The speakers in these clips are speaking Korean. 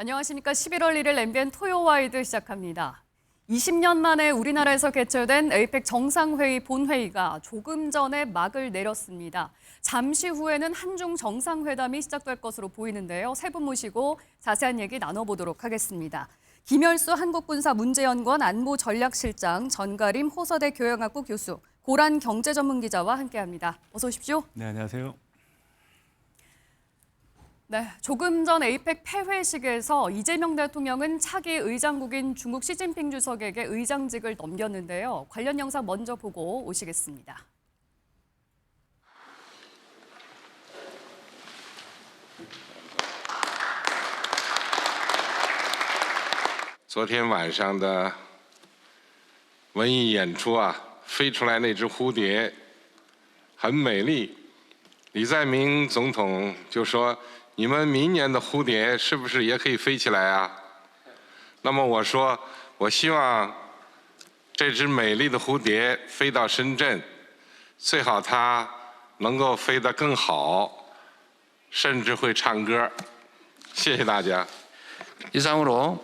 안녕하십니까. 11월 1일 MBN 토요와이드 시작합니다. 20년 만에 우리나라에서 개최된 에이펙 정상회의 본회의가 조금 전에 막을 내렸습니다. 잠시 후에는 한중 정상회담이 시작될 것으로 보이는데요. 세 분 모시고 자세한 얘기 나눠보도록 하겠습니다. 김열수 한국군사문제연구원 안보전략실장, 전가림 호서대 교양학부 교수, 고란 경제전문기자와 함께합니다. 어서 오십시오. 네, 안녕하세요. 네, 조금 전 에이펙 폐회식에서 이재명 대통령은 차기 의장국인 중국 시진핑 주석에게 의장직을 넘겼는데요. 관련 영상 먼저 보고 오시겠습니다. 昨天晚上的文艺演出啊，飞出来那只蝴蝶很美丽。李在明总统就说：“你们明年的蝴蝶是不是也可以飞起来啊？”那么我说，我希望这只美丽的蝴蝶飞到深圳，最好它能够飞得更好，甚至会唱歌。谢谢大家。 이상으로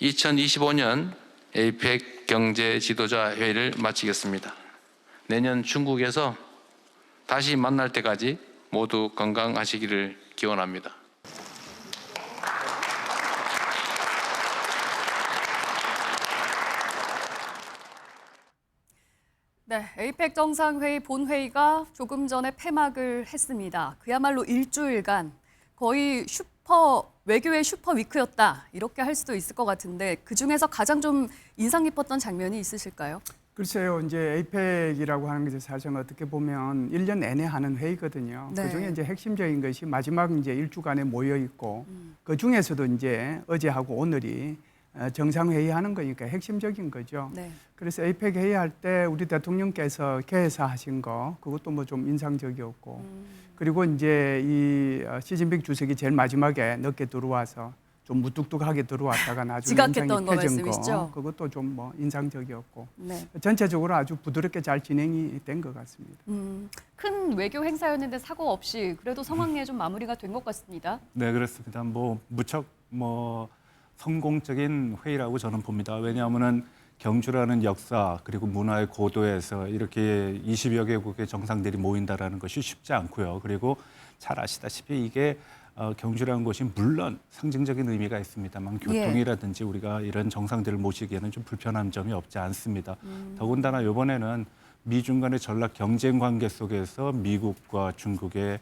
2025년 에이펙 경제 지도자 회의를 마치겠습니다. 내년 중국에서 다시 만날 때까지 모두 건강하시기를 기원합니다. 네, 에이펙 정상회의 본회의가 조금 전에 폐막을 했습니다. 그야말로 일주일간 거의 외교의 슈퍼 위크였다, 이렇게 할 수도 있을 것 같은데 그중에서 가장 좀 인상 깊었던 장면이 있으실까요? 글쎄요, 이제 에이펙이라고 하는 것이 사실 어떻게 보면 1년 내내 하는 회의거든요. 네. 그중에 이제 핵심적인 것이 마지막 이제 일주간에 모여 있고 그 중에서도 이제 어제하고 오늘이 정상회의하는 거니까 핵심적인 거죠. 네. 그래서 에이펙 회의할 때 우리 대통령께서 개회사 하신 거 그것도 뭐 좀 인상적이었고 그리고 이제 이 시진핑 주석이 제일 마지막에 늦게 들어와서 좀 무뚝뚝하게 들어왔다가 나중에 지각했던 인상이 거 펴진 말씀이시죠? 그것도 좀 뭐 인상적이었고 네. 전체적으로 아주 부드럽게 잘 진행이 된 것 같습니다. 큰 외교 행사였는데 사고 없이 그래도 성황리에 좀 마무리가 된 것 같습니다. 네, 그렇습니다. 무척 성공적인 회의라고 저는 봅니다. 왜냐하면은 경주라는 역사 그리고 문화의 고도에서 이렇게 20여 개국의 정상들이 모인다라는 것이 쉽지 않고요. 그리고 잘 아시다시피 이게 경주라는 곳이 물론 상징적인 의미가 있습니다만 교통이라든지 우리가 이런 정상들을 모시기에는 좀 불편한 점이 없지 않습니다. 더군다나 이번에는 미중 간의 전략 경쟁 관계 속에서 미국과 중국의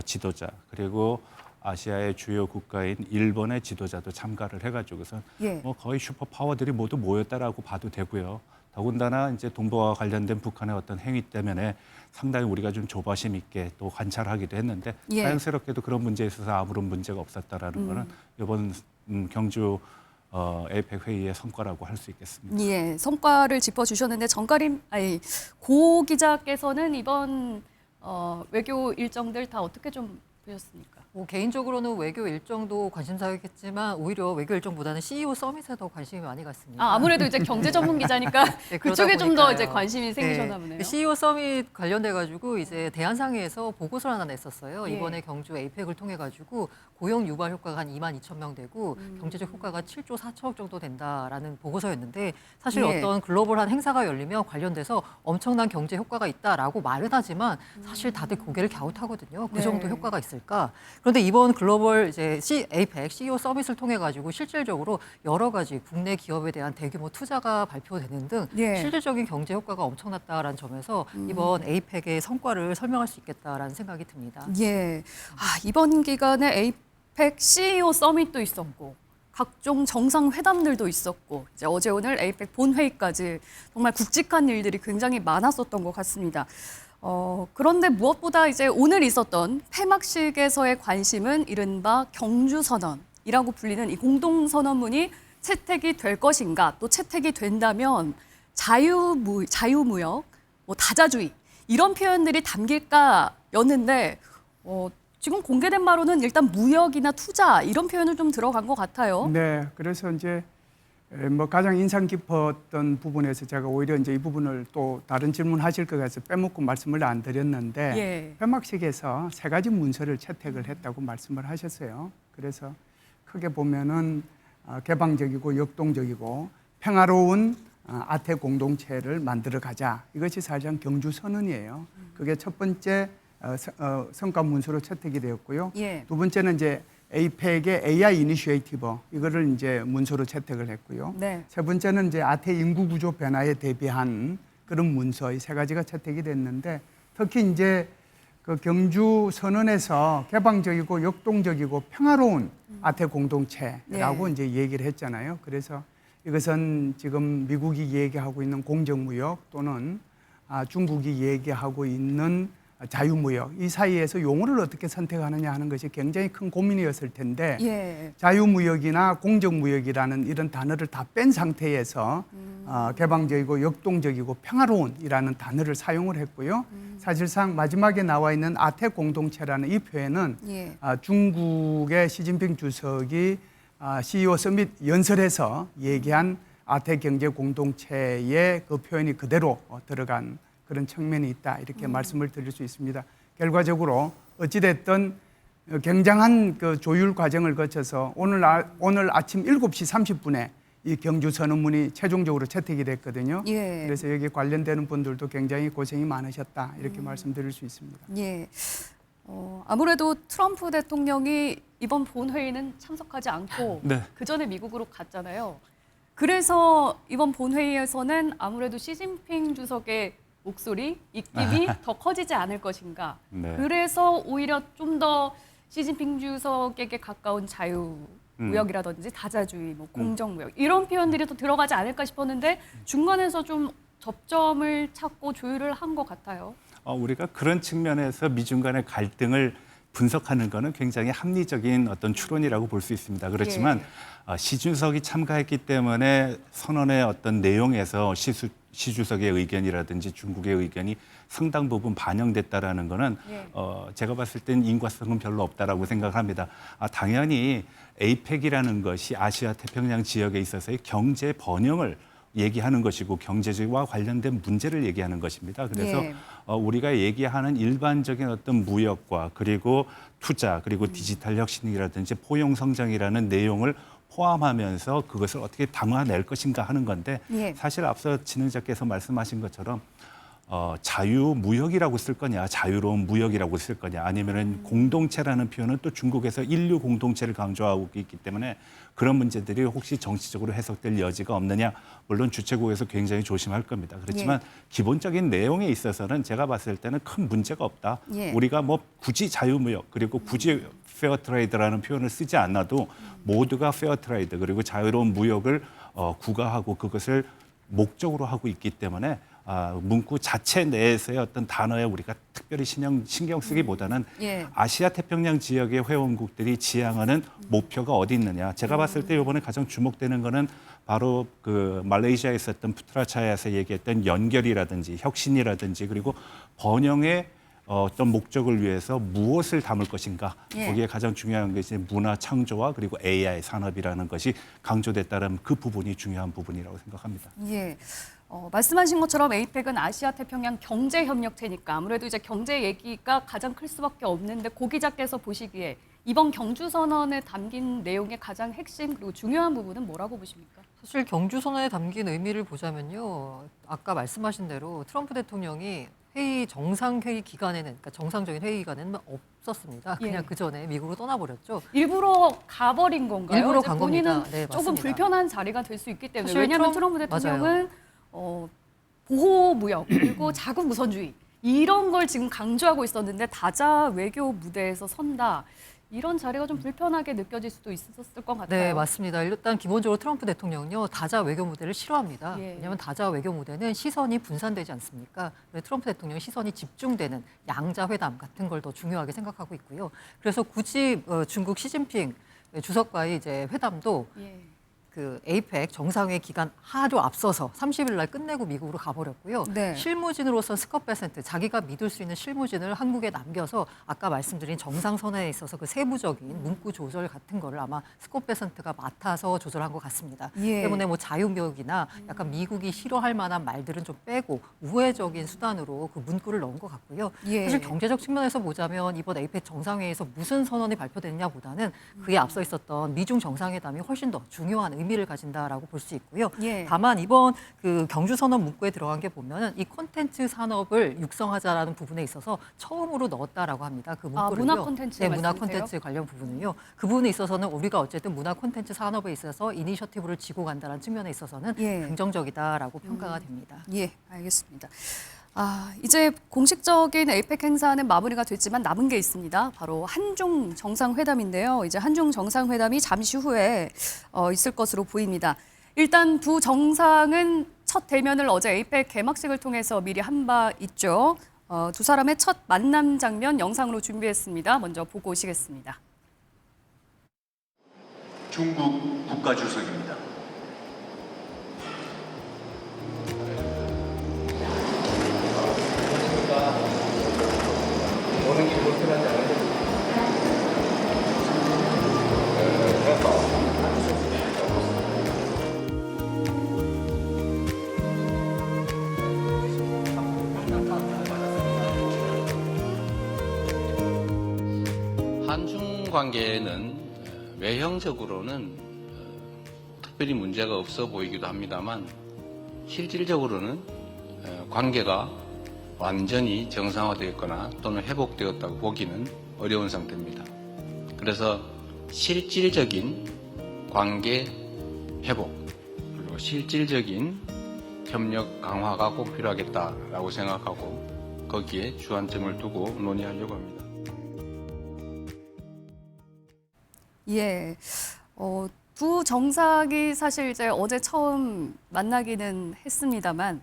지도자 그리고 아시아의 주요 국가인 일본의 지도자도 참가를 해가지고서 예. 거의 슈퍼 파워들이 모두 모였다라고 봐도 되고요. 더군다나 이제 동북아와 관련된 북한의 어떤 행위 때문에 상당히 우리가 좀 조바심 있게 또 관찰하기도 했는데 예. 자연스럽게도 그런 문제에 있어서 아무런 문제가 없었다라는 거는 이번 경주 에이펙 회의의 성과라고 할 수 있겠습니다. 예, 성과를 짚어주셨는데 고 기자께서는 이번 외교 일정들 다 어떻게 좀 보셨습니까? 개인적으로는 외교 일정도 관심사였겠지만 오히려 외교 일정보다는 CEO 서밋에 더 관심이 많이 갔습니다. 아무래도 이제 경제 전문 기자니까 네, 그쪽에 좀 더 보니까요. 이제 관심이 생기셨나 보네요. CEO 서밋 관련돼 가지고 이제 대한상회에서 보고서를 하나 냈었어요. 예. 이번에 경주 에이펙을 통해 가지고 고용 유발 효과가 한 2만 2천 명 되고 경제적 효과가 7조 4천억 정도 된다라는 보고서였는데 사실 예. 어떤 글로벌한 행사가 열리면 관련돼서 엄청난 경제 효과가 있다라고 말은 하지만 사실 다들 고개를 갸웃하거든요. 그 네. 정도 효과가 있을까? 그런데 이번 글로벌 이제 에이펙 CEO 서밋을 통해 가지고 실질적으로 여러 가지 국내 기업에 대한 대규모 투자가 발표되는 등 예. 실질적인 경제 효과가 엄청났다라는 점에서 이번 에이펙의 성과를 설명할 수 있겠다라는 생각이 듭니다. 예, 이번 기간에 에이펙 CEO 서밋도 있었고 각종 정상회담들도 있었고 이제 어제 오늘 에이펙 본회의까지 정말 굵직한 일들이 굉장히 많았었던 것 같습니다. 그런데 무엇보다 이제 오늘 있었던 폐막식에서의 관심은 이른바 경주선언이라고 불리는 이 공동선언문이 채택이 될 것인가, 또 채택이 된다면 자유무역, 다자주의 이런 표현들이 담길까였는데 지금 공개된 바로는 일단 무역이나 투자 이런 표현을 좀 들어간 것 같아요. 네, 그래서 이제 가장 인상 깊었던 부분에서 제가 오히려 이제 이 부분을 또 다른 질문하실 것 같아서 빼먹고 말씀을 안 드렸는데 예. 폐막식에서 3가지 문서를 채택을 했다고 말씀을 하셨어요. 그래서 크게 보면은 개방적이고 역동적이고 평화로운 아태 공동체를 만들어 가자. 이것이 사실상 경주 선언이에요. 그게 첫 번째 성과 문서로 채택이 되었고요. 예. 두 번째는 이제 에이펙의 AI 이니시에이티브 이거를 이제 문서로 채택을 했고요. 네. 세 번째는 이제 아태 인구 구조 변화에 대비한 그런 문서 이 세 가지가 채택이 됐는데 특히 이제 그 경주 선언에서 개방적이고 역동적이고 평화로운 아태 공동체라고 네. 이제 얘기를 했잖아요. 그래서 이것은 지금 미국이 얘기하고 있는 공정무역 또는 중국이 얘기하고 있는 자유무역 이 사이에서 용어를 어떻게 선택하느냐 하는 것이 굉장히 큰 고민이었을 텐데 예. 자유무역이나 공정무역이라는 이런 단어를 다 뺀 상태에서 개방적이고 역동적이고 평화로운이라는 단어를 사용을 했고요. 사실상 마지막에 나와 있는 아태 공동체라는 이 표현은 예. 중국의 시진핑 주석이 CEO 서밋 연설에서 얘기한 아태 경제 공동체의 그 표현이 그대로 들어간 그런 측면이 있다 이렇게 말씀을 드릴 수 있습니다. 결과적으로 어찌됐든 굉장한 그 조율 과정을 거쳐서 오늘 아침 7시 30분에 이 경주 선언문이 최종적으로 채택이 됐거든요. 예. 그래서 여기 관련되는 분들도 굉장히 고생이 많으셨다 이렇게 말씀드릴 수 있습니다. 예. 아무래도 트럼프 대통령이 이번 본회의는 참석하지 않고 네. 그 전에 미국으로 갔잖아요. 그래서 이번 본회의에서는 아무래도 시진핑 주석의 목소리, 입김이 더 커지지 않을 것인가. 네. 그래서 오히려 좀 더 시진핑 주석에게 가까운 자유무역이라든지 다자주의, 뭐 공정무역 이런 표현들이 더 들어가지 않을까 싶었는데 중간에서 좀 접점을 찾고 조율을 한 것 같아요. 우리가 그런 측면에서 미중 간의 갈등을 분석하는 것은 굉장히 합리적인 어떤 추론이라고 볼 수 있습니다. 그렇지만 시 주석이 참가했기 때문에 선언의 어떤 내용에서 시 주석의 의견이라든지 중국의 의견이 상당 부분 반영됐다라는 것은 예. 제가 봤을 땐 인과성은 별로 없다라고 생각합니다. 당연히 에이펙이라는 것이 아시아 태평양 지역에 있어서의 경제 번영을 얘기하는 것이고 경제와 관련된 문제를 얘기하는 것입니다. 그래서 예. 우리가 얘기하는 일반적인 어떤 무역과 그리고 투자 그리고 디지털 혁신이라든지 포용 성장이라는 내용을 포함하면서 그것을 어떻게 담아낼 것인가 하는 건데 예. 사실 앞서 진행자께서 말씀하신 것처럼 자유무역이라고 쓸 거냐, 자유로운 무역이라고 쓸 거냐, 아니면은 공동체라는 표현은 또 중국에서 인류 공동체를 강조하고 있기 때문에 그런 문제들이 혹시 정치적으로 해석될 여지가 없느냐, 물론 주최국에서 굉장히 조심할 겁니다. 그렇지만 기본적인 내용에 있어서는 제가 봤을 때는 큰 문제가 없다. 예. 우리가 뭐 굳이 자유무역 그리고 굳이 페어 트레이드라는 표현을 쓰지 않아도 모두가 페어 트레이드 그리고 자유로운 무역을 구가하고 그것을 목적으로 하고 있기 때문에 문구 자체 내에서의 어떤 단어에 우리가 특별히 신경 쓰기보다는 예. 아시아 태평양 지역의 회원국들이 지향하는 목표가 어디 있느냐. 제가 봤을 때 이번에 가장 주목되는 거는 바로 그 말레이시아에 있었던 푸트라차야에서 얘기했던 연결이라든지 혁신이라든지 그리고 번영의 어떤 목적을 위해서 무엇을 담을 것인가. 예. 거기에 가장 중요한 것이 문화 창조와 그리고 AI 산업이라는 것이 강조됐다는 그 부분이 중요한 부분이라고 생각합니다. 예. 말씀하신 것처럼 에이펙은 아시아 태평양 경제 협력체니까 아무래도 이제 경제 얘기가 가장 클 수밖에 없는데 고 기자께서 보시기에 이번 경주 선언에 담긴 내용의 가장 핵심 그리고 중요한 부분은 뭐라고 보십니까? 사실 경주 선언에 담긴 의미를 보자면요. 아까 말씀하신 대로 트럼프 대통령이 정상회의 기간에는, 그러니까 정상적인 회의 기간에는 없었습니다. 그냥 예. 그 전에 미국으로 떠나버렸죠. 일부러 가버린 건가요? 일부러 이제 간 본인은 겁니다. 네, 조금 맞습니다. 불편한 자리가 될 수 있기 때문에 사실 왜냐하면 트럼프 대통령은 보호 무역 그리고 자국 우선주의 이런 걸 지금 강조하고 있었는데 다자 외교 무대에서 선다. 이런 자리가 좀 불편하게 느껴질 수도 있었을 것 같아요. 네, 맞습니다. 일단 기본적으로 트럼프 대통령은요, 다자 외교 무대를 싫어합니다. 예. 왜냐하면 다자 외교 무대는 시선이 분산되지 않습니까? 트럼프 대통령 시선이 집중되는 양자 회담 같은 걸 더 중요하게 생각하고 있고요. 그래서 굳이 중국 시진핑 주석과의 이제 회담도 예. 그 에이펙 정상회의 기간 하루 앞서서 30일 날 끝내고 미국으로 가버렸고요. 네. 실무진으로서 스콧 베센트, 자기가 믿을 수 있는 실무진을 한국에 남겨서 아까 말씀드린 정상선언에 있어서 그 세부적인 문구 조절 같은 거를 아마 스콧 베센트가 맡아서 조절한 것 같습니다. 예. 때문에 뭐 자유무역이나 약간 미국이 싫어할 만한 말들은 좀 빼고 우회적인 수단으로 그 문구를 넣은 것 같고요. 예. 사실 경제적 측면에서 보자면 이번 에이펙 정상회의에서 무슨 선언이 발표됐냐보다는 그에 앞서 있었던 미중 정상회담이 훨씬 더 중요한 의미를 가진다라고 볼 수 있고요. 예. 다만 이번 그 경주 선언 문구에 들어간 게 보면은 이 콘텐츠 산업을 육성하자라는 부분에 있어서 처음으로 넣었다라고 합니다. 그 문구를요. 문화 콘텐츠 네, 문화 말씀이세요? 콘텐츠 관련 부분은요. 그 부분에 있어서는 우리가 어쨌든 문화 콘텐츠 산업에 있어서 이니셔티브를 쥐고 간다는 측면에 있어서는 예. 긍정적이다라고 평가가 됩니다. 예, 알겠습니다. 이제 공식적인 에이펙 행사는 마무리가 됐지만 남은 게 있습니다. 바로 한중 정상회담인데요. 이제 한중 정상회담이 잠시 후에 있을 것으로 보입니다. 일단 두 정상은 첫 대면을 어제 에이펙 개막식을 통해서 미리 한 바 있죠. 두 사람의 첫 만남 장면 영상으로 준비했습니다. 먼저 보고 오시겠습니다. 중국 국가주석입니다. 한중 관계는 외형적으로는 특별히 문제가 없어 보이기도 합니다만 실질적으로는 관계가 완전히 정상화되었거나 또는 회복되었다고 보기는 어려운 상태입니다. 그래서 실질적인 관계 회복 그리고 실질적인 협력 강화가 꼭 필요하겠다라고 생각하고 거기에 주안점을 두고 논의하려고 합니다. 예, 두 정상이 사실 이제 어제 처음 만나기는 했습니다만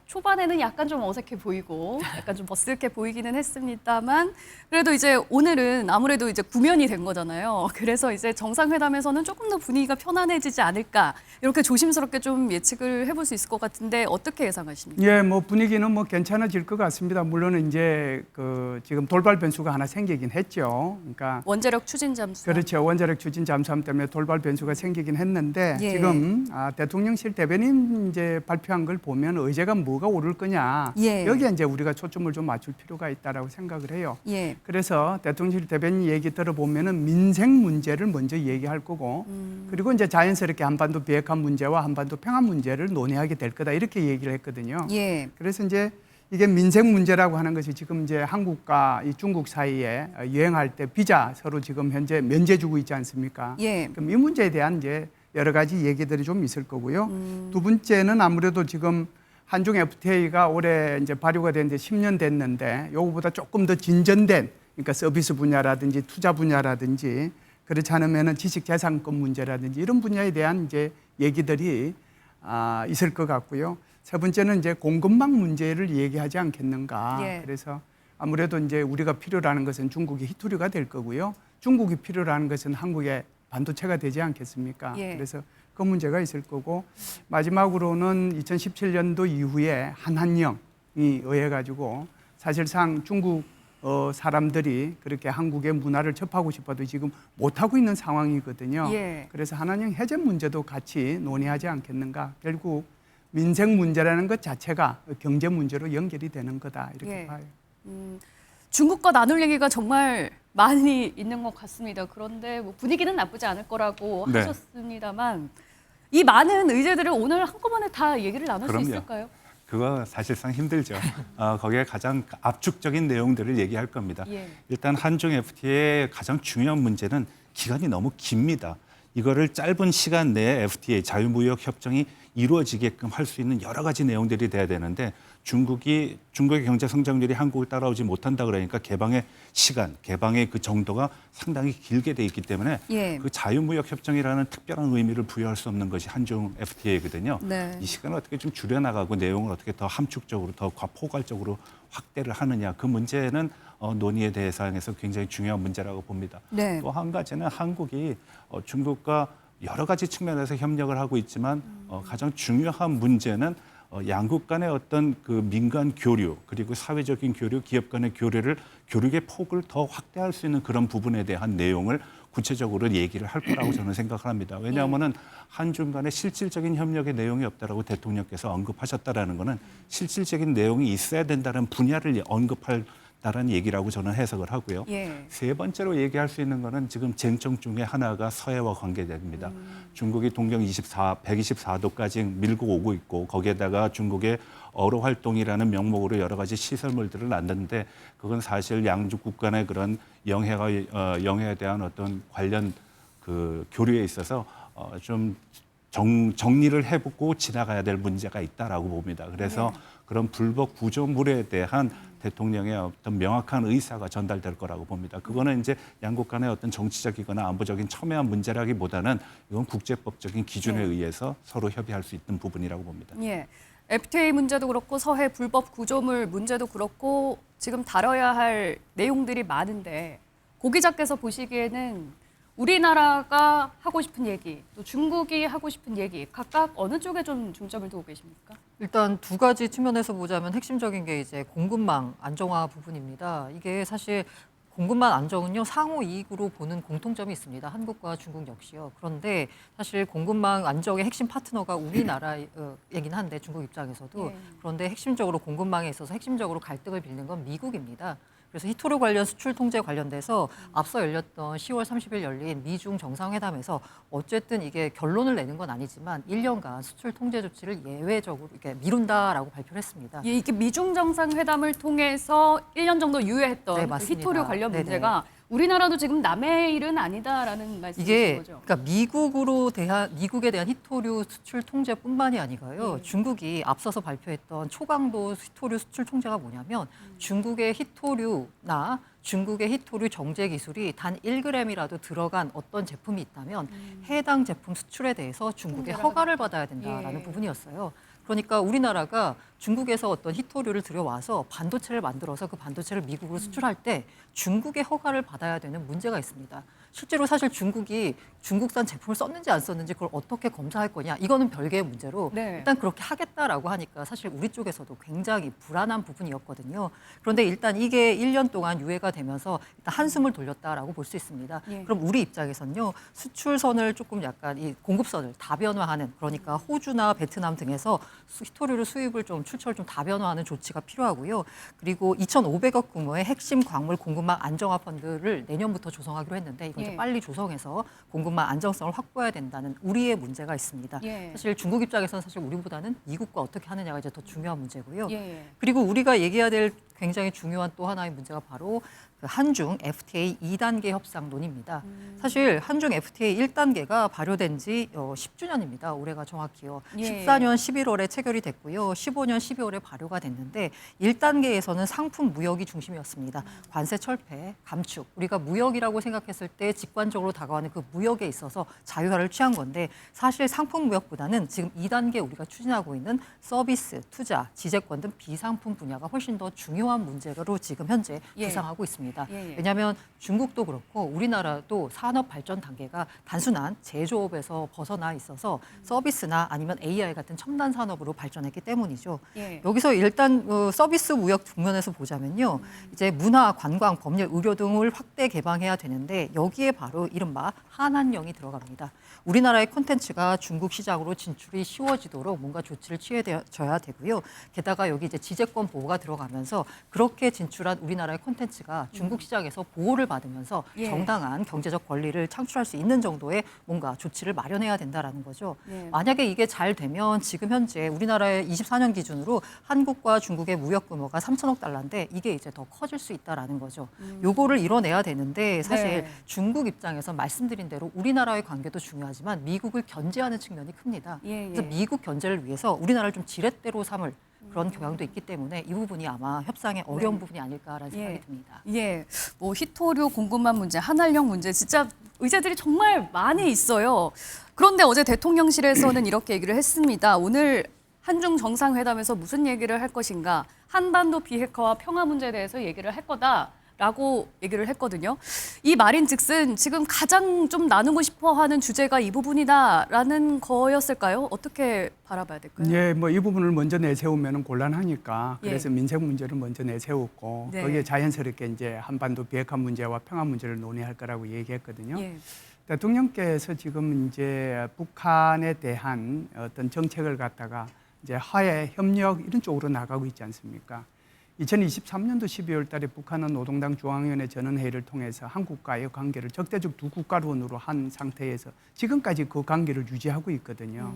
초반에는 약간 좀 어색해 보이고 약간 좀 버스게 보이기는 했습니다만 그래도 이제 오늘은 아무래도 이제 구면이 된 거잖아요. 그래서 이제 정상회담에서는 조금 더 분위기가 편안해지지 않을까 이렇게 조심스럽게 좀 예측을 해볼 수 있을 것 같은데 어떻게 예상하십니까? 예, 뭐 분위기는 뭐 괜찮아질 것 같습니다. 물론 이제 그 지금 돌발 변수가 하나 생기긴 했죠. 그러니까 원자력 추진 잠수. 그렇죠. 원자력 추진 잠수함 때문에 돌발 변수가 생기긴 했는데 예. 지금 대통령실 대변인 이제 발표한 걸 보면 의제가 뭐가 오를 거냐 예. 여기에 이제 우리가 초점을 좀 맞출 필요가 있다라고 생각을 해요. 예. 그래서 대통령실 대변인 얘기 들어보면은 민생 문제를 먼저 얘기할 거고 그리고 이제 자연스럽게 한반도 비핵화 문제와 한반도 평화 문제를 논의하게 될 거다 이렇게 얘기를 했거든요. 예. 그래서 이제 이게 민생 문제라고 하는 것이 지금 이제 한국과 이 중국 사이에 여행할 때 비자 서로 지금 현재 면제 주고 있지 않습니까? 예. 그럼 이 문제에 대한 이제 여러 가지 얘기들이 좀 있을 거고요. 두 번째는 아무래도 지금 한중 FTA가 올해 이제 발효가 된 지 10년 됐는데 요거보다 조금 더 진전된 그러니까 서비스 분야라든지 투자 분야라든지 그렇지 않으면은 지식재산권 문제라든지 이런 분야에 대한 이제 얘기들이 있을 것 같고요. 세 번째는 이제 공급망 문제를 얘기하지 않겠는가. 예. 그래서 아무래도 이제 우리가 필요로 하는 것은 중국의 히토류가 될 거고요. 중국이 필요로 하는 것은 한국의 반도체가 되지 않겠습니까? 예. 그래서 그 문제가 있을 거고 마지막으로는 2017년도 이후에 한한령이 의해 가지고 사실상 중국 사람들이 그렇게 한국의 문화를 접하고 싶어도 지금 못하고 있는 상황이거든요. 예. 그래서 한한령 해제 문제도 같이 논의하지 않겠는가. 결국 민생 문제라는 것 자체가 경제 문제로 연결이 되는 거다 이렇게 예. 봐요. 중국과 나눌 얘기가 정말 많이 있는 것 같습니다. 그런데 뭐 분위기는 나쁘지 않을 거라고 네. 하셨습니다만 이 많은 의제들을 오늘 한꺼번에 다 얘기를 나눌 그럼요. 수 있을까요? 그거 사실상 힘들죠. 거기에 가장 압축적인 내용들을 얘기할 겁니다. 예. 일단 한중 FTA의 가장 중요한 문제는 기간이 너무 깁니다. 이거를 짧은 시간 내에 FTA 자유무역 협정이 이루어지게끔 할 수 있는 여러 가지 내용들이 돼야 되는데 중국의 경제 성장률이 한국을 따라오지 못한다 그러니까 개방의 시간, 개방의 그 정도가 상당히 길게 돼 있기 때문에 예. 그 자유무역 협정이라는 특별한 의미를 부여할 수 없는 것이 한중 FTA거든요. 네. 이 시간을 어떻게 좀 줄여나가고 내용을 어떻게 더 함축적으로 더 포괄적으로 확대를 하느냐 그 문제는 논의의 대상에서 굉장히 중요한 문제라고 봅니다. 네. 또 한 가지는 한국이 중국과 여러 가지 측면에서 협력을 하고 있지만 가장 중요한 문제는 양국 간의 어떤 그 민간 교류 그리고 사회적인 교류, 기업 간의 교류의 폭을 더 확대할 수 있는 그런 부분에 대한 내용을 구체적으로 얘기를 할 거라고 저는 생각을 합니다. 왜냐하면은 한중 간의 실질적인 협력의 내용이 없다라고 대통령께서 언급하셨다라는 거는 실질적인 내용이 있어야 된다는 분야를 언급한다는 얘기라고 저는 해석을 하고요. 예. 세 번째로 얘기할 수 있는 거는 지금 쟁점 중에 하나가 서해와 관계됩니다. 중국이 동경 124도까지 밀고 오고 있고 거기에다가 중국의 어로 활동이라는 명목으로 여러 가지 시설물들을 놨는데 그건 사실 양국 간의 그런 영해에 대한 어떤 관련 그 교류에 있어서 좀 정리를 해보고 지나가야 될 문제가 있다라고 봅니다. 그래서 그런 불법 구조물에 대한 대통령의 어떤 명확한 의사가 전달될 거라고 봅니다. 그거는 이제 양국 간의 어떤 정치적이거나 안보적인 첨예한 문제라기보다는 이건 국제법적인 기준에 의해서 서로 협의할 수 있는 부분이라고 봅니다. 예. FTA 문제도 그렇고 서해 불법 구조물 문제도 그렇고 지금 다뤄야 할 내용들이 많은데 고 기자께서 보시기에는 우리나라가 하고 싶은 얘기, 또 중국이 하고 싶은 얘기 각각 어느 쪽에 좀 중점을 두고 계십니까? 일단 두 가지 측면에서 보자면 핵심적인 게 이제 공급망 안정화 부분입니다. 이게 사실 공급망 안정은요 상호 이익으로 보는 공통점이 있습니다. 한국과 중국 역시요. 그런데 사실 공급망 안정의 핵심 파트너가 우리나라이긴 한데 중국 입장에서도 그런데 핵심적으로 공급망에 있어서 핵심적으로 갈등을 빚는 건 미국입니다. 그래서 히토류 관련 수출 통제 관련돼서 앞서 열렸던 10월 30일 열린 미중 정상회담에서 어쨌든 이게 결론을 내는 건 아니지만 1년간 수출 통제 조치를 예외적으로 이렇게 미룬다라고 발표를 했습니다. 예, 이게 미중 정상회담을 통해서 1년 정도 유예했던 네, 그 맞습니다. 히토류 관련 네네. 문제가 우리나라도 지금 남의 일은 아니다라는 말씀이신 이게 거죠? 그러니까 미국에 대한 히토류 수출 통제뿐만이 아니고요. 중국이 앞서서 발표했던 초강도 히토류 수출 통제가 뭐냐면 중국의 히토류나 중국의 히토류 정제 기술이 단 1g이라도 들어간 어떤 제품이 있다면 해당 제품 수출에 대해서 중국의 통제를 허가를 하겠다. 받아야 된다라는 예. 부분이었어요. 그러니까 우리나라가 중국에서 어떤 히토류를 들여와서 반도체를 만들어서 그 반도체를 미국으로 수출할 때 중국의 허가를 받아야 되는 문제가 있습니다. 실제로 사실 중국이 중국산 제품을 썼는지 안 썼는지 그걸 어떻게 검사할 거냐 이거는 별개의 문제로 네. 일단 그렇게 하겠다라고 하니까 사실 우리 쪽에서도 굉장히 불안한 부분이었거든요. 그런데 일단 이게 1년 동안 유예가 되면서 일단 한숨을 돌렸다라고 볼 수 있습니다. 예. 그럼 우리 입장에서는요 수출선을 조금 약간 이 공급선을 다변화하는 그러니까 호주나 베트남 등에서 히토류를 수입을 좀 출처를 좀 다변화하는 조치가 필요하고요. 그리고 2,500억 규모의 핵심 광물 공급망 안정화 펀드를 내년부터 조성하기로 했는데 이거 이제 예. 빨리 조성해서 공급망 안정성을 확보해야 된다는 우리의 문제가 있습니다. 예. 사실 중국 입장에서는 사실 우리보다는 미국과 어떻게 하느냐가 이제 더 중요한 문제고요. 예. 그리고 우리가 얘기해야 될 굉장히 중요한 또 하나의 문제가 바로 그 한중 FTA 2단계 협상론입니다. 사실 한중 FTA 1단계가 발효된 지 10주년입니다. 올해가 정확히요. 예. 14년 11월에 체결이 됐고요. 15년 12월에 발효가 됐는데 1단계에서는 상품 무역이 중심이었습니다. 관세 철폐, 감축. 우리가 무역이라고 생각했을 때 직관적으로 다가가는 그 무역에 있어서 자유화를 취한 건데 사실 상품 무역보다는 지금 2단계 우리가 추진하고 있는 서비스, 투자, 지재권 등 비상품 분야가 훨씬 더 중요한 문제로 지금 현재 예. 부상하고 있습니다. 예, 예. 왜냐하면 중국도 그렇고 우리나라도 산업 발전 단계가 단순한 제조업에서 벗어나 있어서 서비스나 아니면 AI 같은 첨단 산업으로 발전했기 때문이죠. 예. 여기서 일단 서비스 무역 측면에서 보자면요. 이제 문화, 관광, 법률, 의료 등을 확대 개방해야 되는데 여기에 바로 이른바 한한령이 들어갑니다. 우리나라의 콘텐츠가 중국 시장으로 진출이 쉬워지도록 뭔가 조치를 취해져야 되고요. 게다가 여기 이제 지재권 보호가 들어가면서 그렇게 진출한 우리나라의 콘텐츠가 중국 시장에서 보호를 받으면서 예. 정당한 경제적 권리를 창출할 수 있는 정도의 뭔가 조치를 마련해야 된다라는 거죠. 예. 만약에 이게 잘 되면 지금 현재 우리나라의 24년 기준으로 한국과 중국의 무역 규모가 3천억 달러인데 이게 이제 더 커질 수 있다라는 거죠. 요거를 이뤄내야 되는데 사실 네. 중국 입장에서 말씀드린 대로 우리나라의 관계도 중요하지만 미국을 견제하는 측면이 큽니다. 예, 예. 그래서 미국 견제를 위해서 우리나라를 좀 지렛대로 삼을 그런 경향도 있기 때문에 이 부분이 아마 협상의 어려운 부분이 아닐까라는 생각이 예. 듭니다. 예, 뭐 히토류 공급망 문제, 한한령 문제 진짜 의제들이 정말 많이 있어요. 그런데 어제 대통령실에서는 이렇게 얘기를 했습니다. 오늘 한중 정상회담에서 무슨 얘기를 할 것인가? 한반도 비핵화와 평화 문제에 대해서 얘기를 할 거다. 라고 얘기를 했거든요. 이 말인즉슨 지금 가장 좀 나누고 싶어하는 주제가 이 부분이다라는 거였을까요? 어떻게 바라봐야 될까요? 예, 뭐 이 부분을 먼저 내세우면 곤란하니까 그래서 민생 문제를 먼저 내세웠고 네. 거기에 자연스럽게 이제 한반도 비핵화 문제와 평화 문제를 논의할 거라고 얘기했거든요. 예. 대통령께서 지금 이제 북한에 대한 어떤 정책을 갖다가 이제 화해, 협력 이런 쪽으로 나가고 있지 않습니까? 2023년도 12월 달에 북한은 노동당 중앙위원회 전원회의를 통해서 한국과의 관계를 적대적 두 국가론으로 한 상태에서 지금까지 그 관계를 유지하고 있거든요.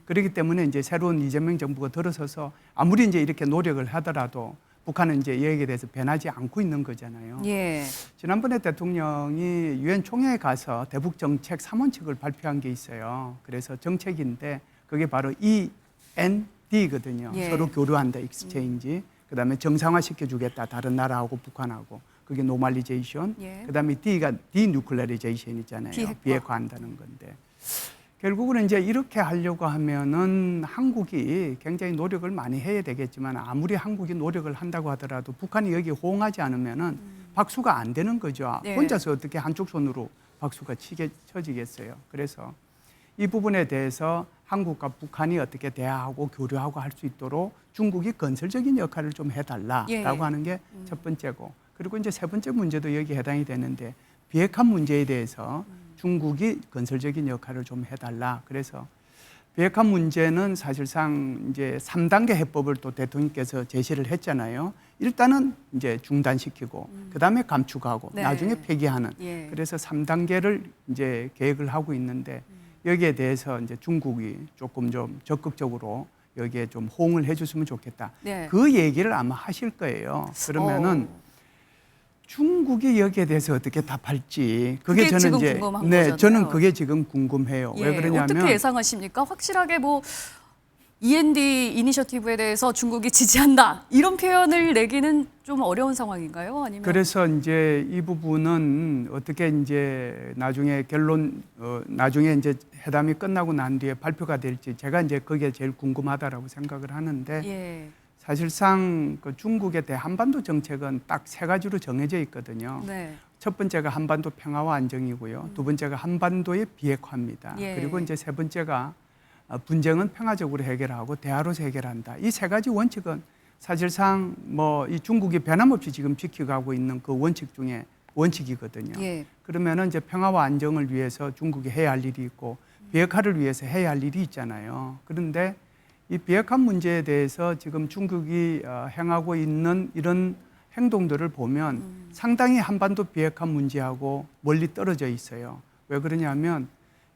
그렇기 때문에 이제 새로운 이재명 정부가 들어서서 아무리 이제 이렇게 노력을 하더라도 북한은 이제 여기에 대해서 변하지 않고 있는 거잖아요. 예. 지난번에 대통령이 유엔 총회에 가서 대북 정책 3원칙을 발표한 게 있어요. 그래서 정책인데 그게 바로 END거든요. 예. 서로 교류한다, 익스체인지. 그다음에 정상화시켜 주겠다, 다른 나라하고 북한하고. 그게 노멀리제이션. 예. 그다음에 D가 디뉴클레리제이션이잖아요. 비핵화한다는 건데. 결국은 이제 이렇게 하려고 하면은 한국이 굉장히 노력을 많이 해야 되겠지만 아무리 한국이 노력을 한다고 하더라도 북한이 여기 호응하지 않으면은 박수가 안 되는 거죠. 네. 혼자서 어떻게 한쪽 손으로 박수가 쳐지겠어요. 그래서 이 부분에 대해서 한국과 북한이 어떻게 대화하고 교류하고 할 수 있도록 중국이 건설적인 역할을 좀 해달라라고 예. 하는 게 첫 번째고, 그리고 이제 세 번째 문제도 여기 해당이 되는데 비핵화 문제에 대해서 중국이 건설적인 역할을 좀 해달라. 그래서 비핵화 문제는 사실상 이제 3단계 해법을 또 대통령께서 제시를 했잖아요. 일단은 이제 중단시키고 그다음에 감축하고 네. 나중에 폐기하는. 예. 그래서 3단계를 이제 계획을 하고 있는데 여기에 대해서 이제 중국이 조금 좀 적극적으로 여기에 좀 호응을 해줬으면 좋겠다. 네. 그 얘기를 아마 하실 거예요. 그러면은 중국이 여기에 대해서 어떻게 답할지 그게 저는 지금 이제 궁금한 네, 거잖아요. 저는 그게 지금 궁금해요. 예. 왜 그러냐면 어떻게 예상하십니까? 확실하게 뭐 END 이니셔티브에 대해서 중국이 지지한다 이런 표현을 내기는 좀 어려운 상황인가요? 아니면 그래서 이제 이 부분은 어떻게 이제 나중에 나중에 이제 회담이 끝나고 난 뒤에 발표가 될지 제가 이제 그게 제일 궁금하다라고 생각을 하는데 예. 사실상 그 중국의 대한반도 정책은 딱 세 가지로 정해져 있거든요. 네. 첫 번째가 한반도 평화와 안정이고요. 두 번째가 한반도의 비핵화입니다. 예. 그리고 이제 세 번째가 분쟁은 평화적으로 해결하고 대화로서 해결한다. 이 세 가지 원칙은 사실상 뭐 이 중국이 변함없이 지금 지켜가고 있는 그 원칙 중에 원칙이거든요. 예. 그러면은 이제 평화와 안정을 위해서 중국이 해야 할 일이 있고 비핵화를 위해서 해야 할 일이 있잖아요. 그런데 이 비핵화 문제에 대해서 지금 중국이 행하고 있는 이런 행동들을 보면 상당히 한반도 비핵화 문제하고 멀리 떨어져 있어요. 왜 그러냐면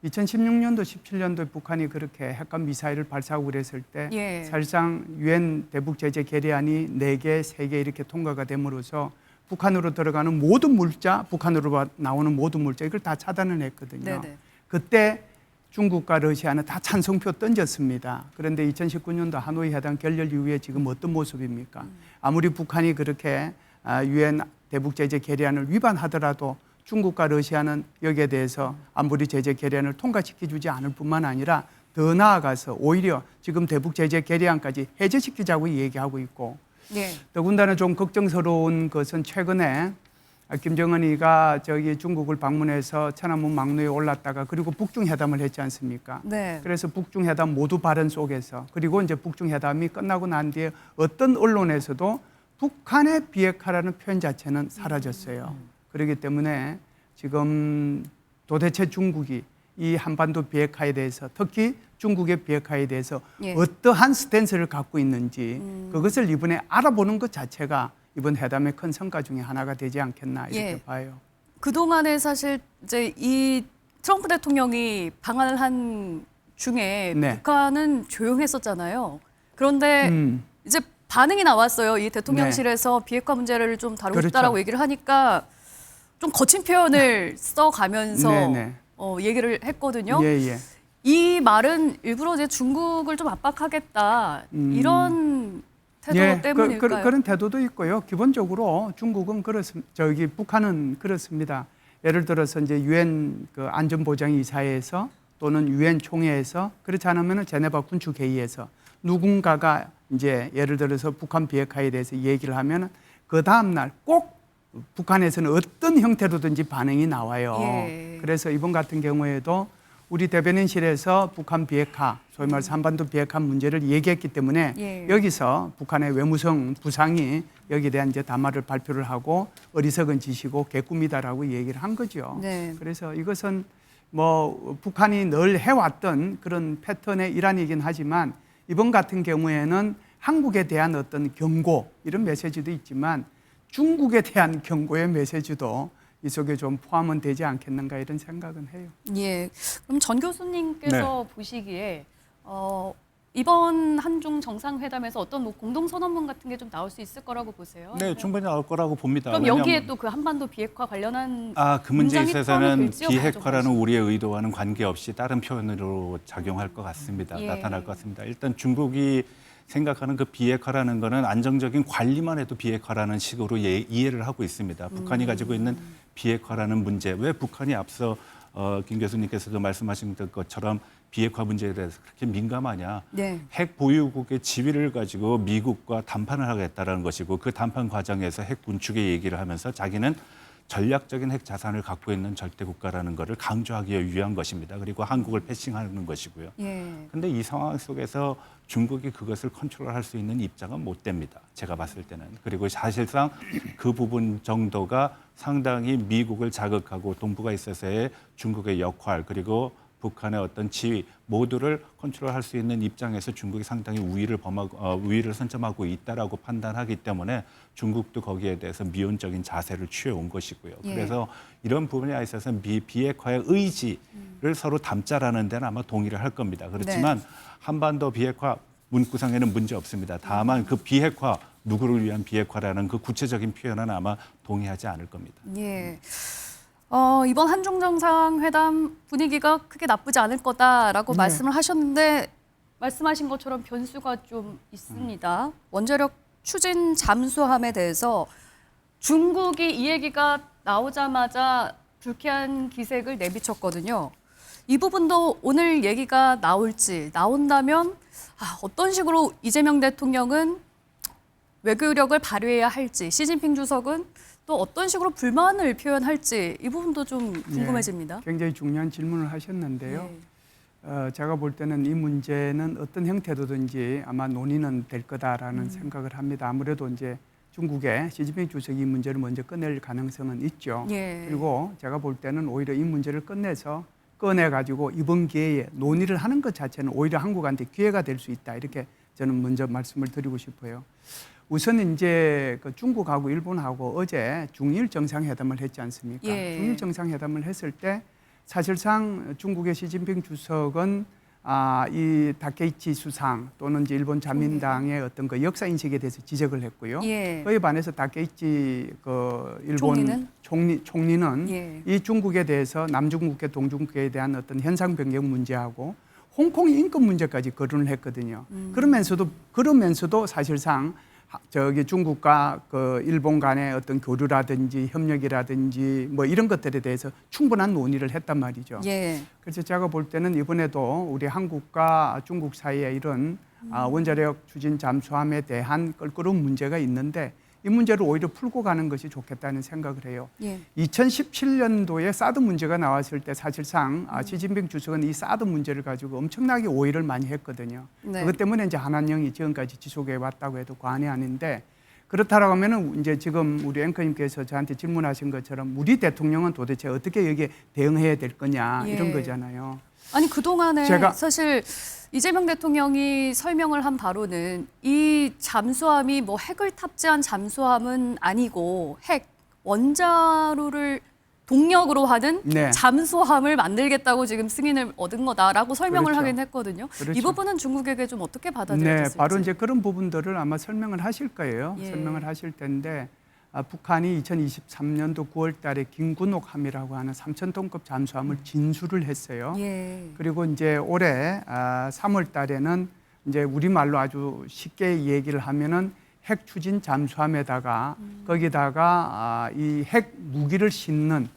2016년도, 17년도에 북한이 그렇게 핵과 미사일을 발사하고 그랬을 때 예. 사실상 유엔 대북 제재 결의안이 4개, 3개 이렇게 통과가 됨으로써 북한으로 들어가는 모든 물자, 북한으로 나오는 모든 물자 이걸 다 차단을 했거든요. 네네. 그때 중국과 러시아는 다 찬성표 던졌습니다. 그런데 2019년도 하노이 회담 결렬 이후에 지금 어떤 모습입니까? 아무리 북한이 그렇게 유엔 대북 제재 결의안을 위반하더라도 중국과 러시아는 여기에 대해서 안보리 제재 결의안을 통과시켜주지 않을 뿐만 아니라 더 나아가서 오히려 지금 대북 제재 결의안까지 해제시키자고 얘기하고 있고 예. 더군다나 좀 걱정스러운 것은 최근에 김정은이가 저기 중국을 방문해서 천안문 막루에 올랐다가 그리고 북중 회담을 했지 않습니까? 네. 그래서 북중 회담 모두 발언 속에서 그리고 이제 북중 회담이 끝나고 난 뒤에 어떤 언론에서도 북한의 비핵화라는 표현 자체는 사라졌어요. 그렇기 때문에 지금 도대체 중국이 이 한반도 비핵화에 대해서 특히 중국의 비핵화에 대해서 예. 어떠한 스탠스를 갖고 있는지 그것을 이번에 알아보는 것 자체가 이번 회담의 큰 성과 중에 하나가 되지 않겠나 이렇게 예. 봐요. 그동안에 사실 이제 이 트럼프 대통령이 방한을 한 중에 네. 북한은 조용했었잖아요. 그런데 이제 반응이 나왔어요. 이 대통령실에서 비핵화 문제를 좀 다루고 그렇죠. 싶다라고 얘기를 하니까 좀 거친 표현을 써가면서 네. 얘기를 했거든요. 예, 예. 이 말은 일부러 이제 중국을 좀 압박하겠다 이런 태도 때문일까요? 그런 태도도 있고요. 기본적으로 중국은 북한은 그렇습니다. 예를 들어서 이제 유엔 그 안전보장이사회에서 또는 유엔 총회에서 그렇지 않으면 제네바 군축회의에서 누군가가 이제 예를 들어서 북한 비핵화에 대해서 얘기를 하면 그 다음 날 꼭 북한에서는 어떤 형태로든지 반응이 나와요. 예. 그래서 이번 같은 경우에도 우리 대변인실에서 북한 비핵화, 소위 말해서 한반도 비핵화 문제를 얘기했기 때문에 예. 여기서 북한의 외무성 부상이 여기에 대한 이제 담화를 발표를 하고 어리석은 짓이고 개꿈이다라고 얘기를 한 거죠. 네. 그래서 이것은 뭐 북한이 늘 해왔던 그런 패턴의 일환이긴 하지만 이번 같은 경우에는 한국에 대한 어떤 경고 이런 메시지도 있지만 중국에 대한 경고의 메시지도 이 속에 좀 포함은 되지 않겠는가 이런 생각은 해요. 예. 그럼 전 교수님께서 보시기에 이번 한중 정상회담에서 어떤 뭐 공동 선언문 같은 게 좀 나올 수 있을 거라고 보세요? 네, 충분히 나올 거라고 봅니다. 그럼 왜냐하면 여기에 또 그 한반도 비핵화 관련한 그 문제에 문장이 있어서는 포함이 될지요, 비핵화라는 가져가시죠? 우리의 의도와는 관계없이 다른 표현으로 작용할 것 같습니다. 예. 나타날 것 같습니다. 일단 중국이 생각하는 그 비핵화라는 거는 안정적인 관리만 해도 비핵화라는 식으로 이해를 하고 있습니다. 북한이 가지고 있는 비핵화라는 문제, 왜 북한이 앞서 김 교수님께서도 말씀하신 것처럼 비핵화 문제에 대해서 그렇게 민감하냐. 네. 핵 보유국의 지위를 가지고 미국과 담판을 하겠다라는 것이고 그 담판 과정에서 핵 군축의 얘기를 하면서 자기는 전략적인 핵 자산을 갖고 있는 절대 국가라는 것을 강조하기 위한 것입니다. 그리고 한국을 패싱하는 것이고요. 예. 근데 이 상황 속에서 중국이 그것을 컨트롤할 수 있는 입장은 못 됩니다. 제가 봤을 때는. 그리고 사실상 그 부분 정도가 상당히 미국을 자극하고 동북아 있어서의 중국의 역할 그리고 북한의 어떤 지위 모두를 컨트롤할 수 있는 입장에서 중국이 상당히 우위를 선점하고 있다라고 판단하기 때문에 중국도 거기에 대해서 미온적인 자세를 취해온 것이고요. 예. 그래서 이런 부분에 있어서 비핵화의 의지를 서로 담자라는 데는 아마 동의를 할 겁니다. 그렇지만 한반도 비핵화 문구상에는 문제 없습니다. 다만 그 비핵화 누구를 위한 비핵화라는 그 구체적인 표현은 아마 동의하지 않을 겁니다. 예. 이번 한중 정상회담 분위기가 크게 나쁘지 않을 거다라고 네. 말씀을 하셨는데 말씀하신 것처럼 변수가 좀 있습니다. 원자력 추진 잠수함에 대해서 중국이 이 얘기가 나오자마자 불쾌한 기색을 내비쳤거든요. 이 부분도 오늘 얘기가 나온다면 어떤 식으로 이재명 대통령은 외교력을 발휘해야 할지, 시진핑 주석은 또 어떤 식으로 불만을 표현할지 이 부분도 좀 궁금해집니다. 굉장히 중요한 질문을 하셨는데요. 네. 제가 볼 때는 이 문제는 어떤 형태로든지 아마 논의는 될 거다라는 생각을 합니다. 아무래도 이제 중국의 시진핑 주석이 이 문제를 먼저 꺼낼 가능성은 있죠. 예. 그리고 제가 볼 때는 오히려 이 문제를 꺼내가지고 이번 기회에 논의를 하는 것 자체는 오히려 한국한테 기회가 될 수 있다. 이렇게 저는 먼저 말씀을 드리고 싶어요. 우선 이제 그 중국하고 일본하고 어제 중일 정상회담을 했지 않습니까? 예. 중일 정상회담을 했을 때 사실상 중국의 시진핑 주석은 이 다케이치 수상 또는 이제 일본 자민당의 어떤 그 역사 인식에 대해서 지적을 했고요. 예. 그에 반해서 다케이치 그 일본 총리는 예. 이 중국에 대해서 남중국해 동중국해에 대한 어떤 현상 변경 문제하고 홍콩 인권 문제까지 거론을 했거든요. 그러면서도 사실상 저기 중국과 그 일본 간의 어떤 교류라든지 협력이라든지 뭐 이런 것들에 대해서 충분한 논의를 했단 말이죠. 예. 그래서 제가 볼 때는 이번에도 우리 한국과 중국 사이에 이런 원자력 추진 잠수함에 대한 껄끄러운 문제가 있는데 이 문제를 오히려 풀고 가는 것이 좋겠다는 생각을 해요. 예. 2017년도에 사드 문제가 나왔을 때 사실상 시진핑 주석은 이 사드 문제를 가지고 엄청나게 오해를 많이 했거든요. 네. 그것 때문에 이제 한한령이 지금까지 지속해 왔다고 해도 과언이 아닌데 그렇다라고 하면은 이제 지금 우리 앵커님께서 저한테 질문하신 것처럼 우리 대통령은 도대체 어떻게 여기에 대응해야 될 거냐 이런 예. 거잖아요. 아니 그동안에 제가- 사실 이재명 대통령이 설명을 한 바로는 이 잠수함이 뭐 핵을 탑재한 잠수함은 아니고 핵 원자로를 동력으로 하는 네. 잠수함을 만들겠다고 지금 승인을 얻은 거다라고 설명을 그렇죠. 하긴 했거든요. 그렇죠. 이 부분은 중국에게 좀 어떻게 받아들여졌을지. 네, 바로 이제 그런 부분들을 아마 설명을 하실 거예요. 예. 설명을 하실 텐데 북한이 2023년도 9월 달에 김군옥함이라고 하는 3,000톤급 잠수함을 진수를 했어요. 예. 그리고 이제 올해 3월 달에는 이제 우리말로 아주 쉽게 얘기를 하면은 핵 추진 잠수함에다가 거기다가 이 핵 무기를 싣는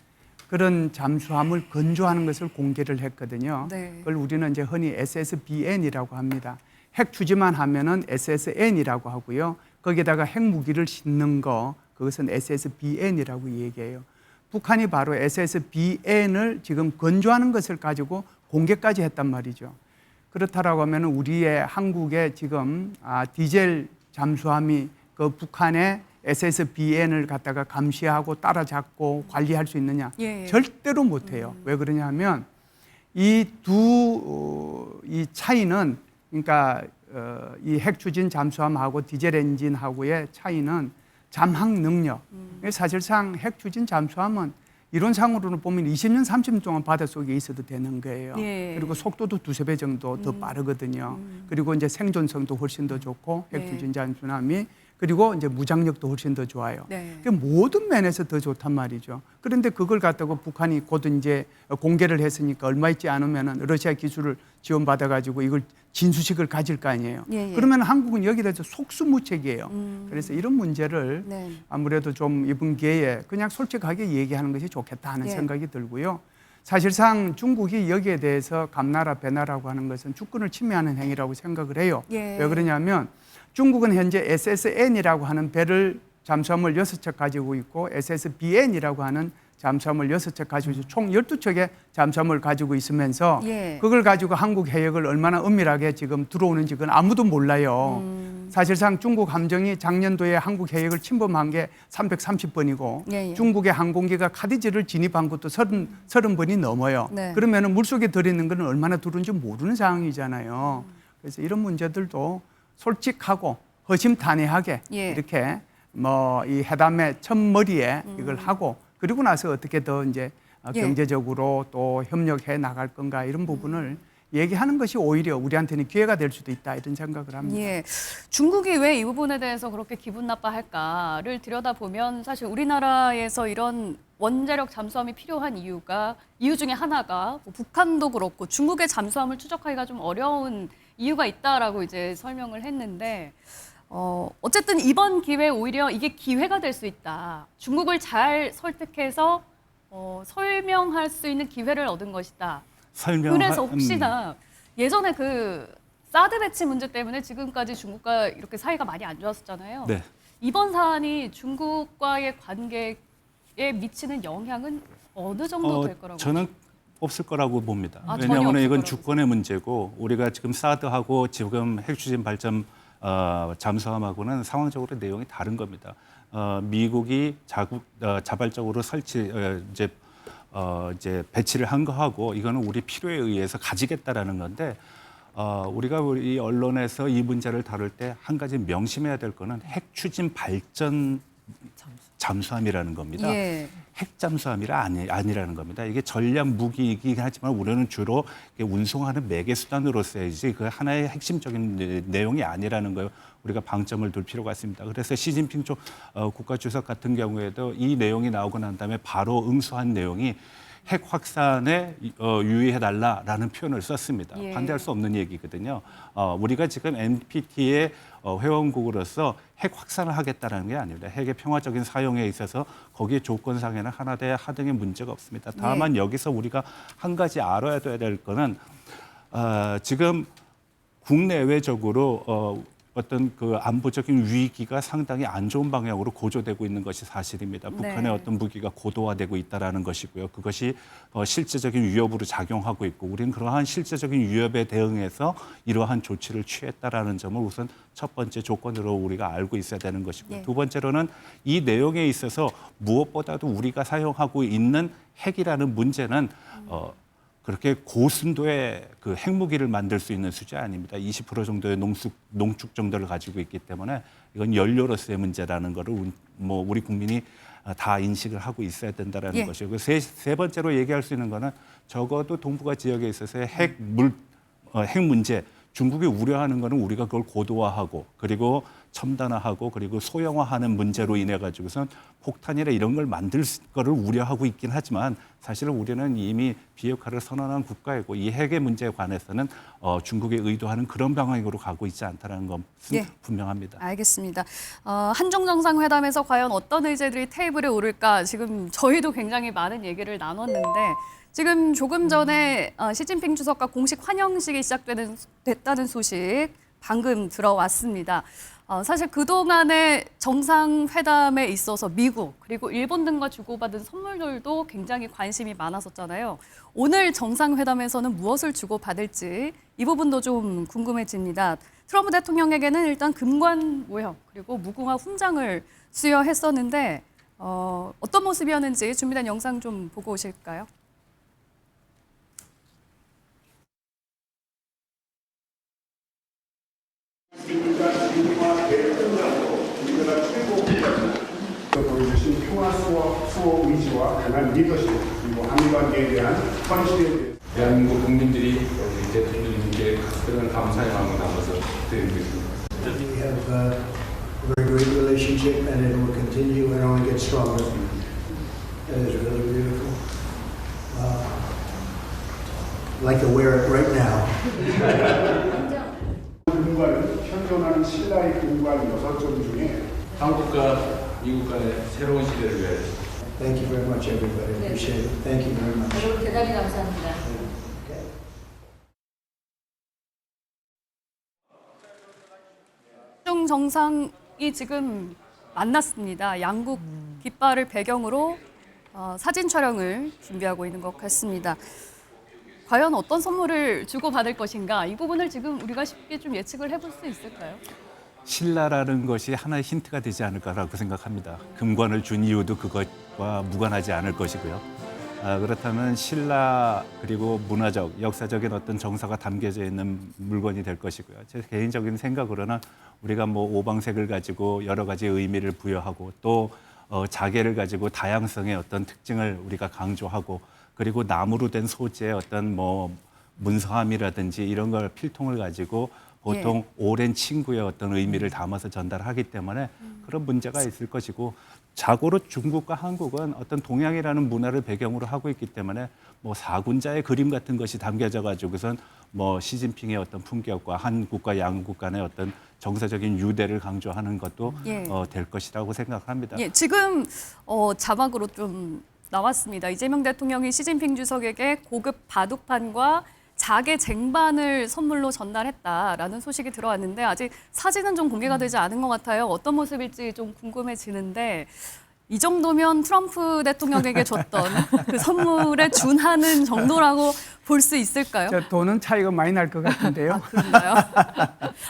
그런 잠수함을 건조하는 것을 공개를 했거든요. 네. 그걸 우리는 이제 흔히 SSBN이라고 합니다. 핵 추진만 하면은 SSN이라고 하고요. 거기다가 핵 무기를 싣는 거 그것은 SSBN이라고 얘기해요. 북한이 바로 SSBN을 지금 건조하는 것을 가지고 공개까지 했단 말이죠. 그렇다라고 하면 우리의 한국의 지금 디젤 잠수함이 그 북한의 SSBN을 갖다가 감시하고 따라잡고 관리할 수 있느냐? 예. 절대로 못해요. 왜 그러냐면 이 차이는 그러니까 이 핵추진 잠수함하고 디젤 엔진하고의 차이는 잠항 능력. 사실상 핵추진 잠수함은 이론상으로는 보면 20년, 30년 동안 바닷속에 있어도 되는 거예요. 예. 그리고 속도도 2~3배 정도 더 빠르거든요. 그리고 이제 생존성도 훨씬 더 좋고 핵추진 잠수함이 그리고 이제 무장력도 훨씬 더 좋아요. 네. 그러니까 모든 면에서 더 좋단 말이죠. 그런데 그걸 갖다가 북한이 곧 이제 공개를 했으니까 얼마 있지 않으면은 러시아 기술을 지원받아 가지고 이걸 진수식을 가질 거 아니에요. 예, 예. 그러면 한국은 여기에 대해서 속수무책이에요. 그래서 이런 문제를 네. 아무래도 좀 이번 기회에 그냥 솔직하게 얘기하는 것이 좋겠다 하는 예. 생각이 들고요. 사실상 중국이 여기에 대해서 감나라 배나라고 하는 것은 주권을 침해하는 행위라고 생각을 해요. 예. 왜 그러냐면 중국은 현재 SSN이라고 하는 배를 잠수함을 6척 가지고 있고 SSBN이라고 하는 잠수함을 6척 가지고 있고 총 12척의 잠수함을 가지고 있으면서 예. 그걸 가지고 한국 해역을 얼마나 은밀하게 지금 들어오는지 그건 아무도 몰라요. 사실상 중국 함정이 작년도에 한국 해역을 침범한 게 330번이고 예, 예. 중국의 항공기가 카디지를 진입한 것도 30번이 넘어요. 네. 그러면 물속에 들어있는 건 얼마나 들어오는지 모르는 상황이잖아요. 그래서 이런 문제들도 솔직하고 허심탄회하게 예. 이렇게 뭐 이 회담의 첫머리에 이걸 하고 그리고 나서 어떻게 더 이제 예. 경제적으로 또 협력해 나갈 건가 이런 부분을 얘기하는 것이 오히려 우리한테는 기회가 될 수도 있다 이런 생각을 합니다. 예. 중국이 왜 이 부분에 대해서 그렇게 기분 나빠할까를 들여다보면 사실 우리나라에서 이런 원자력 잠수함이 필요한 이유 중에 하나가 뭐 북한도 그렇고 중국의 잠수함을 추적하기가 좀 어려운 이유가 있다라고 이제 설명을 했는데 어쨌든 이번 기회에 오히려 이게 기회가 될 수 있다. 중국을 잘 설득해서 설명할 수 있는 기회를 얻은 것이다. 그래서 혹시나 예전에 그 사드 배치 문제 때문에 지금까지 중국과 이렇게 사이가 많이 안 좋았었잖아요. 네. 이번 사안이 중국과의 관계에 미치는 영향은 어느 정도 될 거라고? 저는 없을 거라고 봅니다. 아, 전혀 왜냐하면 없을 이건 거라고 주권의 문제고 우리가 지금 사드하고 지금 핵추진 발전 잠수함하고는 상황적으로 내용이 다른 겁니다. 미국이 자발적으로 이제 배치를 한 거하고 이거는 우리 필요에 의해서 가지겠다라는 건데 우리가 우리 언론에서 이 문제를 다룰 때 한 가지 명심해야 될 거는 핵추진 발전 잠수함이라는 겁니다. 예. 핵잠수함이라 아니라는 겁니다. 이게 전략 무기이긴 하지만 우리는 주로 운송하는 매개 수단으로서이지 그 하나의 핵심적인 내용이 아니라는 걸 우리가 방점을 둘 필요가 있습니다. 그래서 시진핑 국가주석 같은 경우에도 이 내용이 나오고 난 다음에 바로 응수한 내용이 핵 확산에 유의해달라라는 표현을 썼습니다. 예. 반대할 수 없는 얘기거든요. 우리가 지금 NPT의 회원국으로서 핵 확산을 하겠다는 게 아닙니다. 핵의 평화적인 사용에 있어서 거기에 조건상에는 하나대 하등의 문제가 없습니다. 다만 여기서 우리가 한 가지 알아야 될 거는 지금 국내외적으로 어떤 그 안보적인 위기가 상당히 안 좋은 방향으로 고조되고 있는 것이 사실입니다. 북한의 네. 어떤 무기가 고도화되고 있다라는 것이고요. 그것이 실제적인 위협으로 작용하고 있고 우리는 그러한 실제적인 위협에 대응해서 이러한 조치를 취했다라는 점을 우선 첫 번째 조건으로 우리가 알고 있어야 되는 것이고요. 네. 두 번째로는 이 내용에 있어서 무엇보다도 우리가 사용하고 있는 핵이라는 문제는 그렇게 고순도의 그 핵무기를 만들 수 있는 수준이 아닙니다. 20% 정도의 농축 정도를 가지고 있기 때문에 이건 연료로서의 문제라는 거를 뭐 우리 국민이 다 인식을 하고 있어야 된다라는 예. 것이고 세 번째로 얘기할 수 있는 거는 적어도 동북아 지역에 있어서의 핵 문제 중국이 우려하는 거는 우리가 그걸 고도화하고 그리고 첨단화하고 그리고 소형화하는 문제로 인해 가지고선 폭탄이나 이런 걸 만들 거를 우려하고 있긴 하지만 사실은 우리는 이미 비핵화를 선언한 국가이고 이 핵의 문제에 관해서는 중국이 의도하는 그런 방향으로 가고 있지 않다는 것은 예. 분명합니다. 알겠습니다. 한중 정상회담에서 과연 어떤 의제들이 테이블에 오를까 지금 저희도 굉장히 많은 얘기를 나눴는데 지금 조금 전에 시진핑 주석과 공식 환영식이 시작됐다는 소식 방금 들어왔습니다. 사실 그동안의 정상회담에 있어서 미국 그리고 일본 등과 주고받은 선물들도 굉장히 관심이 많았었잖아요. 오늘 정상회담에서는 무엇을 주고받을지 이 부분도 좀 궁금해집니다. 트럼프 대통령에게는 일단 금관 모형 그리고 무궁화 훈장을 수여했었는데 어떤 모습이었는지 준비된 영상 좀 보고 오실까요? 보여주신 평화 수호 의지와 강한 리더십 그리고 한미관계에 대한 헌신에 대해 대한민국 국민들이 우리 대통령님께 그런 감사의 마음을 담아서 드리겠습니다. We have a very great relationship and it will continue and only get stronger. That is really beautiful. I'd like to wear it right now. 공간은 현존하는 신라의 공간 6점 중에 한국과 미국 간의 새로운 시대를 위하여 Thank you very much, everybody. Appreciate it. Thank you very much. 여러분 대단히 감사합니다. Okay. 최종 정상이 지금 만났습니다. 양국 깃발을 배경으로 사진 촬영을 준비하고 있는 것 같습니다. 과연 어떤 선물을 주고받을 것인가 이 부분을 지금 우리가 쉽게 좀 예측을 해볼 수 있을까요? 신라라는 것이 하나의 힌트가 되지 않을까라고 생각합니다. 금관을 준 이유도 그것과 무관하지 않을 것이고요. 그렇다면 신라 그리고 문화적, 역사적인 어떤 정서가 담겨져 있는 물건이 될 것이고요. 제 개인적인 생각으로는 우리가 뭐 오방색을 가지고 여러 가지 의미를 부여하고 또 자개를 가지고 다양성의 어떤 특징을 우리가 강조하고 그리고 나무로 된 소재의 어떤 뭐 문서함이라든지 이런 걸 필통을 가지고 보통 오랜 친구의 어떤 의미를 담아서 전달하기 때문에 그런 문제가 있을 것이고 자고로 중국과 한국은 어떤 동양이라는 문화를 배경으로 하고 있기 때문에 뭐 사군자의 그림 같은 것이 담겨져 가지고선 뭐 시진핑의 어떤 품격과 한국과 양국 간의 어떤 정서적인 유대를 강조하는 것도 될 것이라고 생각합니다. 예, 지금 자막으로 좀 나왔습니다. 이재명 대통령이 시진핑 주석에게 고급 바둑판과 자개 쟁반을 선물로 전달했다라는 소식이 들어왔는데 아직 사진은 좀 공개가 되지 않은 것 같아요. 어떤 모습일지 좀 궁금해지는데 이 정도면 트럼프 대통령에게 줬던 그 선물에 준하는 정도라고 볼 수 있을까요? 돈은 차이가 많이 날 것 같은데요. 그런가요?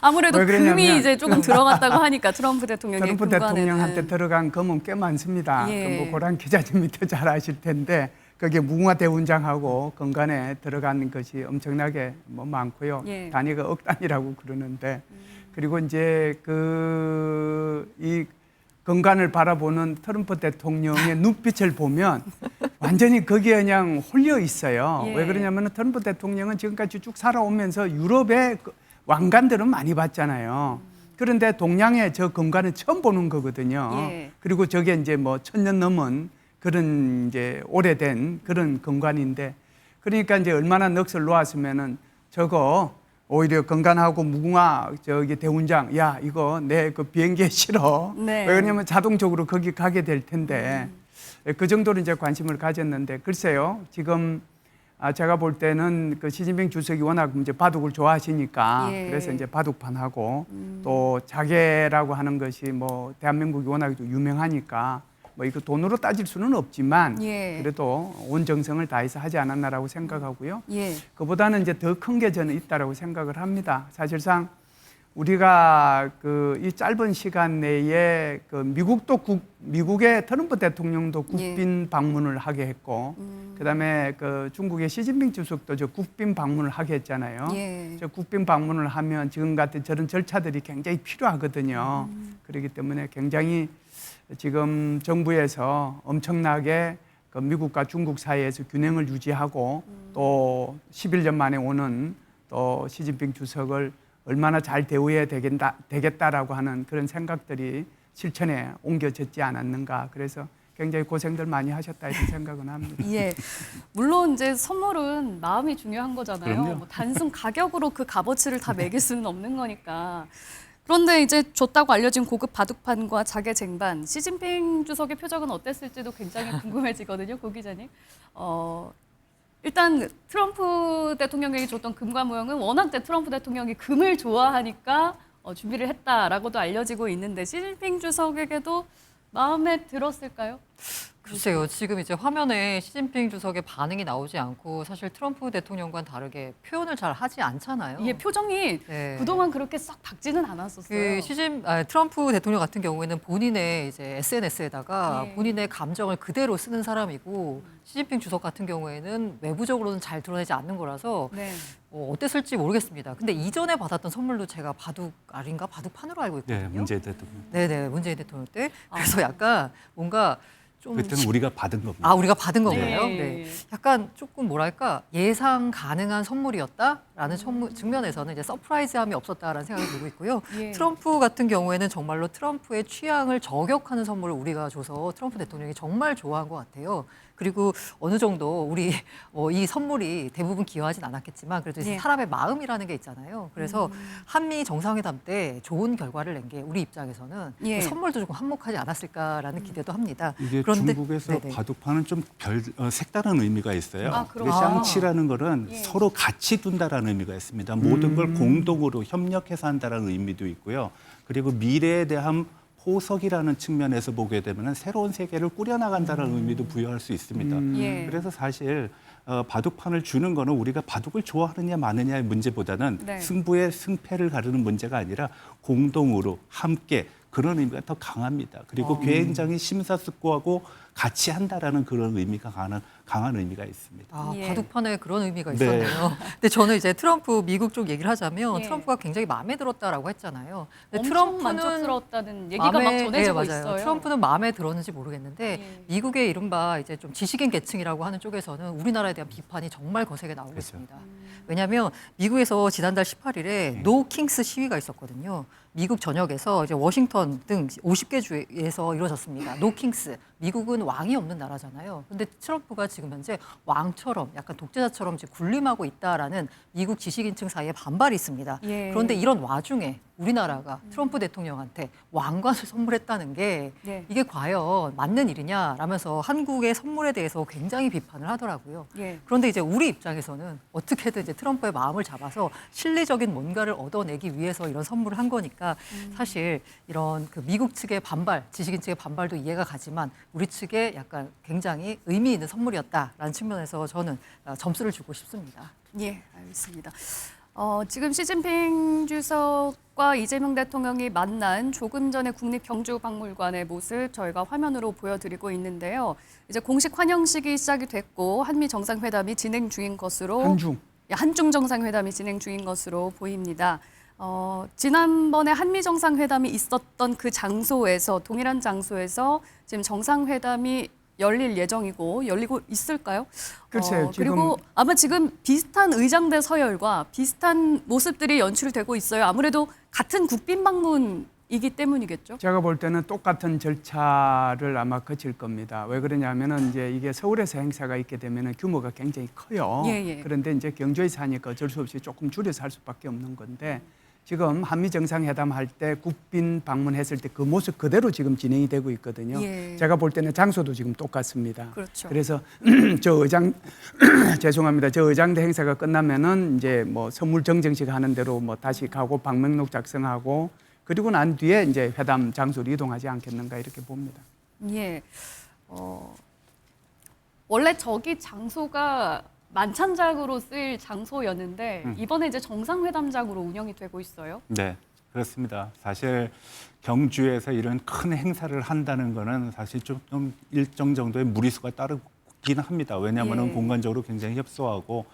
아무래도 왜 그러냐면 금이 이제 조금 들어갔다고 하니까 트럼프 대통령의 트럼프 금관에는. 대통령한테 들어간 금은 꽤 많습니다. 예. 뭐 고란 기자님이 더 잘 아실 텐데 거기에 무궁화 대훈장하고 건관에 들어간 것이 엄청나게 뭐 많고요. 예. 단위가 억 단위라고 그러는데 그리고 이제 이 건관을 바라보는 트럼프 대통령의 눈빛을 보면 완전히 거기에 그냥 홀려 있어요. 예. 왜 그러냐면 트럼프 대통령은 지금까지 쭉 살아오면서 유럽의 왕관들은 많이 봤잖아요. 그런데 동양의 저 건관은 처음 보는 거거든요. 예. 그리고 저게 이제 뭐 1000년 넘은 그런 이제 오래된 그런 건관인데 그러니까 이제 얼마나 넋을 놓았으면은 저거 오히려 건관하고 무궁화 저기 대훈장 야 이거 내 그 비행기에 실어. 네. 왜 그러냐면 자동적으로 거기 가게 될 텐데 그 정도로 이제 관심을 가졌는데 글쎄요 지금 제가 볼 때는 그 시진핑 주석이 워낙 이제 바둑을 좋아하시니까 예. 그래서 이제 바둑판하고 또 자개라고 하는 것이 뭐 대한민국이 워낙 유명하니까 뭐 이거 돈으로 따질 수는 없지만 예. 그래도 온 정성을 다해서 하지 않았나라고 생각하고요. 예. 그보다는 이제 더 큰 게 저는 있다라고 생각을 합니다. 사실상 우리가 그 이 짧은 시간 내에 그 미국의 트럼프 대통령도 국빈 방문을 하게 했고, 그다음에 그 중국의 시진핑 주석도 저 국빈 방문을 하게 했잖아요. 예. 저 국빈 방문을 하면 지금 같은 저런 절차들이 굉장히 필요하거든요. 그렇기 때문에 굉장히 지금 정부에서 엄청나게 그 미국과 중국 사이에서 균형을 유지하고 또 11년 만에 오는 또 시진핑 주석을 얼마나 잘 대우해야 되겠다라고 하는 그런 생각들이 실천에 옮겨졌지 않았는가. 그래서 굉장히 고생들 많이 하셨다 이런 생각은 합니다. 예. 물론 이제 선물은 마음이 중요한 거잖아요. 그럼요. 뭐 단순 가격으로 그 값어치를 다 매길 수는 없는 거니까. 그런데 이제 줬다고 알려진 고급 바둑판과 자개 쟁반, 시진핑 주석의 표정은 어땠을지도 굉장히 궁금해지거든요, 고 기자님. 일단 트럼프 대통령에게 줬던 금과 모형은 워낙 트럼프 대통령이 금을 좋아하니까 준비를 했다라고도 알려지고 있는데 시진핑 주석에게도 마음에 들었을까요? 글쎄요, 지금 이제 화면에 시진핑 주석의 반응이 나오지 않고 사실 트럼프 대통령과는 다르게 표현을 잘 하지 않잖아요. 이게 표정이 네. 그동안 그렇게 썩 밝지는 않았었어요. 트럼프 대통령 같은 경우에는 본인의 이제 SNS에다가 예. 본인의 감정을 그대로 쓰는 사람이고 시진핑 주석 같은 경우에는 외부적으로는 잘 드러내지 않는 거라서 네. 어땠을지 모르겠습니다. 근데 이전에 받았던 선물도 제가 바둑판으로 알고 있거든요. 네, 문재인 대통령. 네네, 문재인 대통령 때. 그래서 약간 뭔가 좀 그때는 우리가 받은 겁니다. 아, 우리가 받은 건가요? 네. 네. 약간 조금 뭐랄까 예상 가능한 선물이었다라는 측면에서는 이제 서프라이즈함이 없었다라는 생각이 들고 있고요. 예. 트럼프 같은 경우에는 정말로 트럼프의 취향을 저격하는 선물을 우리가 줘서 트럼프 대통령이 정말 좋아한 것 같아요. 그리고 어느 정도 우리 이 선물이 대부분 기여하진 않았겠지만 그래도 이제 예. 사람의 마음이라는 게 있잖아요. 그래서 한미 정상회담 때 좋은 결과를 낸 게 우리 입장에서는 예. 선물도 조금 한몫하지 않았을까라는 기대도 합니다. 이게 그런데- 중국에서 네네. 바둑판은 좀 색다른 의미가 있어요. 아, 근데 그렇죠. 샹치라는 거는 예. 서로 같이 둔다라는 의미가 있습니다. 모든 걸 공동으로 협력해서 한다라는 의미도 있고요. 그리고 미래에 대한 포석이라는 측면에서 보게 되면 새로운 세계를 꾸려나간다는 의미도 부여할 수 있습니다. 예. 그래서 사실 바둑판을 주는 거는 우리가 바둑을 좋아하느냐 마느냐의 문제보다는 네. 승부의 승패를 가르는 문제가 아니라 공동으로 함께 그런 의미가 더 강합니다. 그리고 굉장히 심사숙고하고 같이 한다라는 그런 의미가 강한 의미가 있습니다. 아, 예. 바둑판에 그런 의미가 네. 있었네요. 근데 저는 이제 트럼프 미국 쪽 얘기를 하자면 예. 트럼프가 굉장히 마음에 들었다라고 했잖아요. 근데 엄청 만족스러웠다는 얘기가 막 전해지고 맞아요. 있어요. 트럼프는 마음에 들었는지 모르겠는데 예. 미국의 이른바 이제 좀 지식인 계층이라고 하는 쪽에서는 우리나라에 대한 비판이 정말 거세게 나오고 그렇죠. 있습니다. 왜냐하면 미국에서 지난달 18일에 노 킹스 시위가 있었거든요. 미국 전역에서 이제 워싱턴 등 50개 주에서 이루어졌습니다. 노 킹스. 미국은 왕이 없는 나라잖아요. 근데 트럼프가 지금 현재 왕처럼 약간 독재자처럼 이제 군림하고 있다라는 미국 지식인층 사이에 반발이 있습니다. 예. 그런데 이런 와중에 우리나라가 트럼프 대통령한테 왕관을 선물했다는 게 예. 이게 과연 맞는 일이냐라면서 한국의 선물에 대해서 굉장히 비판을 하더라고요. 예. 그런데 이제 우리 입장에서는 어떻게든 이제 트럼프의 마음을 잡아서 실리적인 뭔가를 얻어내기 위해서 이런 선물을 한 거니까 사실 이런 그 미국 측의 반발, 지식인 측의 반발도 이해가 가지만 우리 측에 약간 굉장히 의미 있는 선물이었다라는 측면에서 저는 점수를 주고 싶습니다. 예, 알겠습니다. 지금 시진핑 주석과 이재명 대통령이 만난 조금 전에 국립경주박물관의 모습 저희가 화면으로 보여드리고 있는데요. 이제 공식 환영식이 시작이 됐고 한미 정상회담이 진행 중인 것으로 한중 정상회담이 진행 중인 것으로 보입니다. 지난번에 한미 정상회담이 있었던 그 장소에서 동일한 장소에서 지금 정상회담이 열릴 예정이고 열리고 있을까요? 글쎄요, 그리고 지금- 아마 지금 비슷한 의장대 서열과 비슷한 모습들이 연출되고 있어요. 아무래도 같은 국빈 방문이기 때문이겠죠. 제가 볼 때는 똑같은 절차를 아마 거칠 겁니다. 왜 그러냐면은 이제 이게 서울에서 행사가 있게 되면은 규모가 굉장히 커요. 예, 예. 그런데 이제 경주에서 하니까 어쩔 수 없이 조금 줄여서 할 수밖에 없는 건데 지금 한미 정상회담 할 때 국빈 방문했을 때 그 모습 그대로 지금 진행이 되고 있거든요. 예. 제가 볼 때는 장소도 지금 똑같습니다. 그렇죠. 그래서 저 의장 죄송합니다. 저 의장대 행사가 끝나면은 이제 뭐 선물 정정식 하는 대로 뭐 다시 가고 방명록 작성하고 그리고 난 뒤에 이제 회담 장소로 이동하지 않겠는가 이렇게 봅니다. 예. 원래 저기 장소가 만찬장으로 쓰일 장소였는데 이번에 이제 정상회담장으로 운영이 되고 있어요. 네, 그렇습니다. 사실 경주에서 이런 큰 행사를 한다는 거는 사실 좀 일정 정도의 무리수가 따르긴 합니다. 왜냐하면 예. 공간적으로 굉장히 협소하고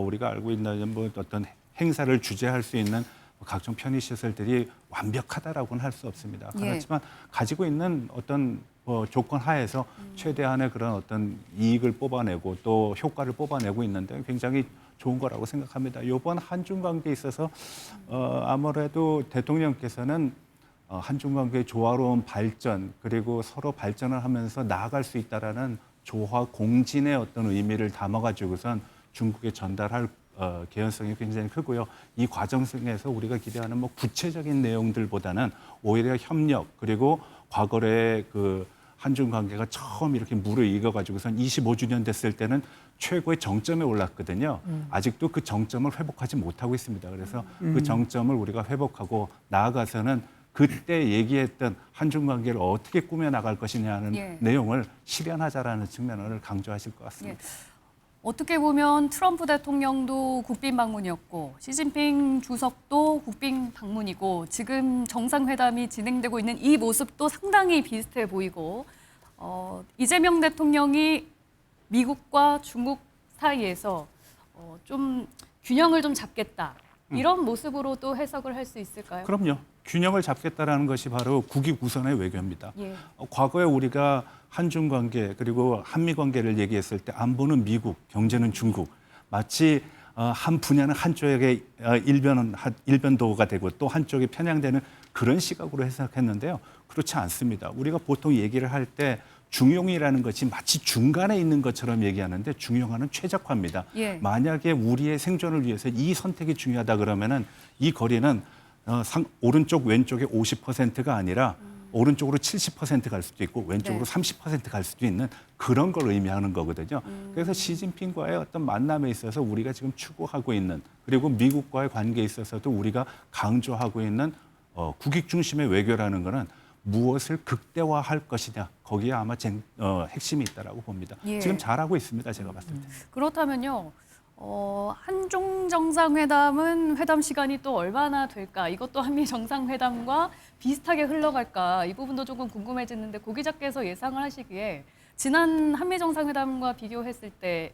우리가 알고 있는 뭐 어떤 행사를 주재할 수 있는 각종 편의시설들이 완벽하다라고는 할 수 없습니다. 예. 그렇지만 가지고 있는 어떤 조건 하에서 최대한의 그런 어떤 이익을 뽑아내고 또 효과를 뽑아내고 있는데 굉장히 좋은 거라고 생각합니다. 이번 한중 관계에 있어서 아무래도 대통령께서는 한중 관계의 조화로운 발전 그리고 서로 발전을 하면서 나아갈 수 있다라는 조화 공진의 어떤 의미를 담아가지고선 중국에 전달할 개연성이 굉장히 크고요. 이 과정 속에서 우리가 기대하는 뭐 구체적인 내용들보다는 오히려 협력 그리고 과거의 그 한중 관계가 처음 이렇게 무르익어가지고선 25주년 됐을 때는 최고의 정점에 올랐거든요. 아직도 그 정점을 회복하지 못하고 있습니다. 그래서 그 정점을 우리가 회복하고 나아가서는 그때 얘기했던 한중 관계를 어떻게 꾸며 나갈 것이냐는 예. 내용을 실현하자라는 측면을 강조하실 것 같습니다. 어떻게 보면 트럼프 대통령도 국빈 방문이었고 시진핑 주석도 국빈 방문이고 지금 정상회담이 진행되고 있는 이 모습도 상당히 비슷해 보이고 이재명 대통령이 미국과 중국 사이에서 좀 균형을 좀 잡겠다 이런 모습으로 또 해석을 할 수 있을까요? 그럼요. 균형을 잡겠다라는 것이 바로 국익 우선의 외교입니다. 예. 과거에 우리가 한중 관계 그리고 한미 관계를 얘기했을 때 안보는 미국, 경제는 중국. 마치 한 분야는 한쪽에 일변도가 되고 또 한쪽이 편향되는 그런 시각으로 해석했는데요. 그렇지 않습니다. 우리가 보통 얘기를 할 때 중용이라는 것이 마치 중간에 있는 것처럼 얘기하는데 중용화는 최적화입니다. 예. 만약에 우리의 생존을 위해서 이 선택이 중요하다 그러면은 이 거리는 오른쪽 왼쪽에 50%가 아니라 오른쪽으로 70% 갈 수도 있고 왼쪽으로 네. 30% 갈 수도 있는 그런 걸 의미하는 거거든요. 그래서 시진핑과의 어떤 만남에 있어서 우리가 지금 추구하고 있는 그리고 미국과의 관계에 있어서도 우리가 강조하고 있는 국익 중심의 외교라는 거는 무엇을 극대화할 것이냐 거기에 아마 핵심이 있다라고 봅니다. 예. 지금 잘하고 있습니다. 제가 봤을 때. 그렇다면요. 한중 정상회담은 회담 시간이 또 얼마나 될까? 이것도 한미 정상회담과 비슷하게 흘러갈까? 이 부분도 조금 궁금해지는데 고 기자께서 예상을 하시기에 지난 한미 정상회담과 비교했을 때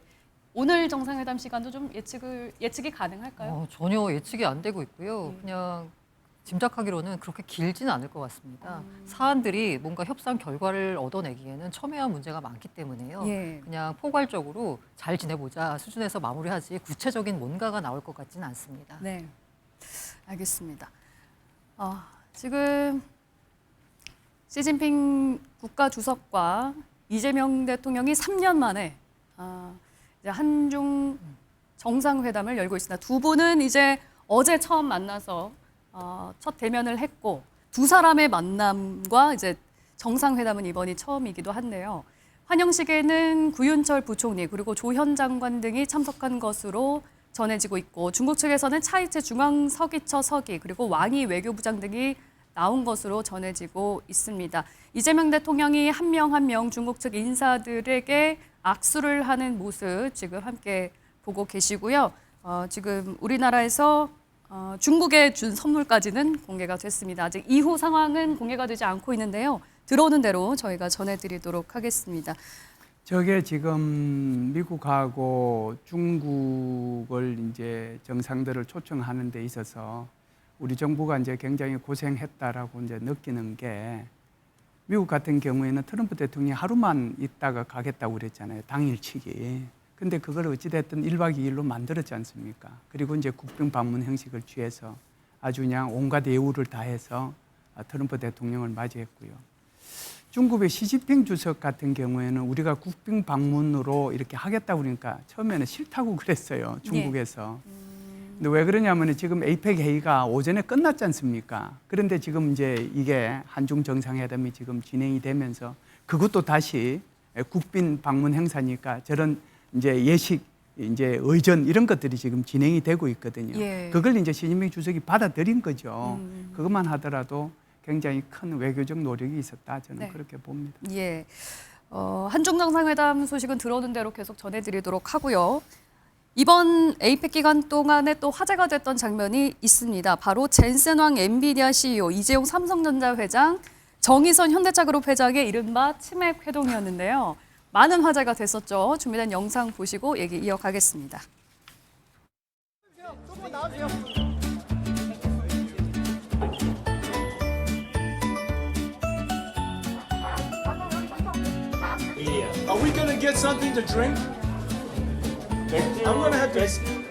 오늘 정상회담 시간도 좀 예측이 가능할까요? 전혀 예측이 안 되고 있고요. 그냥 짐작하기로는 그렇게 길지는 않을 것 같습니다. 사안들이 뭔가 협상 결과를 얻어내기에는 첨예한 문제가 많기 때문에요. 예. 그냥 포괄적으로 잘 지내보자 수준에서 마무리하지 구체적인 뭔가가 나올 것 같지는 않습니다. 네, 알겠습니다. 지금 시진핑 국가주석과 이재명 대통령이 3년 만에 이제 한중 정상회담을 열고 있습니다. 두 분은 이제 어제 처음 만나서 첫 대면을 했고 두 사람의 만남과 이제 정상회담은 이번이 처음이기도 한데요. 환영식에는 구윤철 부총리 그리고 조현 장관 등이 참석한 것으로 전해지고 있고 중국 측에서는 차이체 중앙서기처 서기 그리고 왕이 외교부장 등이 나온 것으로 전해지고 있습니다. 이재명 대통령이 한 명 한 명 중국 측 인사들에게 악수를 하는 모습 지금 함께 보고 계시고요. 지금 우리나라에서 중국에 준 선물까지는 공개가 됐습니다. 아직 이후 상황은 공개가 되지 않고 있는데요. 들어오는 대로 저희가 전해드리도록 하겠습니다. 저게 지금 미국하고 중국을 이제 정상들을 초청하는 데 있어서 우리 정부가 이제 굉장히 고생했다라고 이제 느끼는 게 미국 같은 경우에는 트럼프 대통령이 하루만 있다가 가겠다고 그랬잖아요. 당일치기. 근데 그걸 어찌됐든 1박 2일로 만들었지 않습니까? 그리고 이제 국빈 방문 형식을 취해서 아주 그냥 온갖 예우를 다해서 트럼프 대통령을 맞이했고요. 중국의 시진핑 주석 같은 경우에는 우리가 국빈 방문으로 이렇게 하겠다고 그러니까 처음에는 싫다고 그랬어요. 중국에서. 근데 왜 그러냐면 지금 에이펙 회의가 오전에 끝났지 않습니까? 그런데 지금 이제 이게 한중 정상회담이 지금 진행이 되면서 그것도 다시 국빈 방문 행사니까 저런 이제 예식, 이제 의전 이런 것들이 지금 진행이 되고 있거든요. 예. 그걸 이제 시진핑 주석이 받아들인 거죠. 그것만 하더라도 굉장히 큰 외교적 노력이 있었다. 저는 네. 그렇게 봅니다. 예, 한중 정상회담 소식은 들어오는 대로 계속 전해드리도록 하고요. 이번 에이펙 기간 동안에 또 화제가 됐던 장면이 있습니다. 바로 젠센왕 엔비디아 CEO, 이재용 삼성전자 회장, 정의선 현대차그룹 회장의 이른바 치맥 회동이었는데요. 많은 화제가 됐었죠. 준비된 영상 보시고 얘기 이어가겠습니다. Are we gonna get something to drink? I'm gonna have to.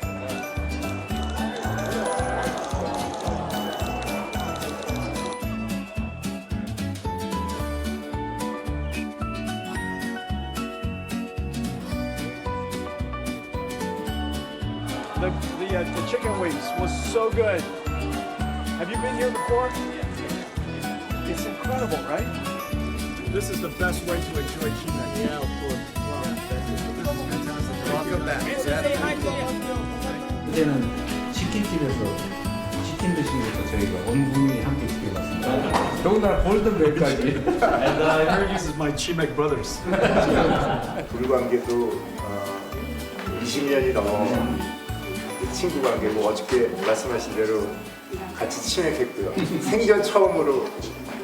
The chicken wings was so good. Have you been here before? It's incredible, right? This is the best way to enjoy Chimek. Yeah, of course. Wow. This is fantastic. Welcome back. 그때는 치킨집에서 치킨 드시면서 저희가 온 국민이 함께 지켜봤습니다. 더군다나 골든벨까지. And I heard this is my Chimek brothers. 불관계도 20년이 넘은 친구 관계고 어저께 말씀하신 대로 같이 치맥했고요. 생전 처음으로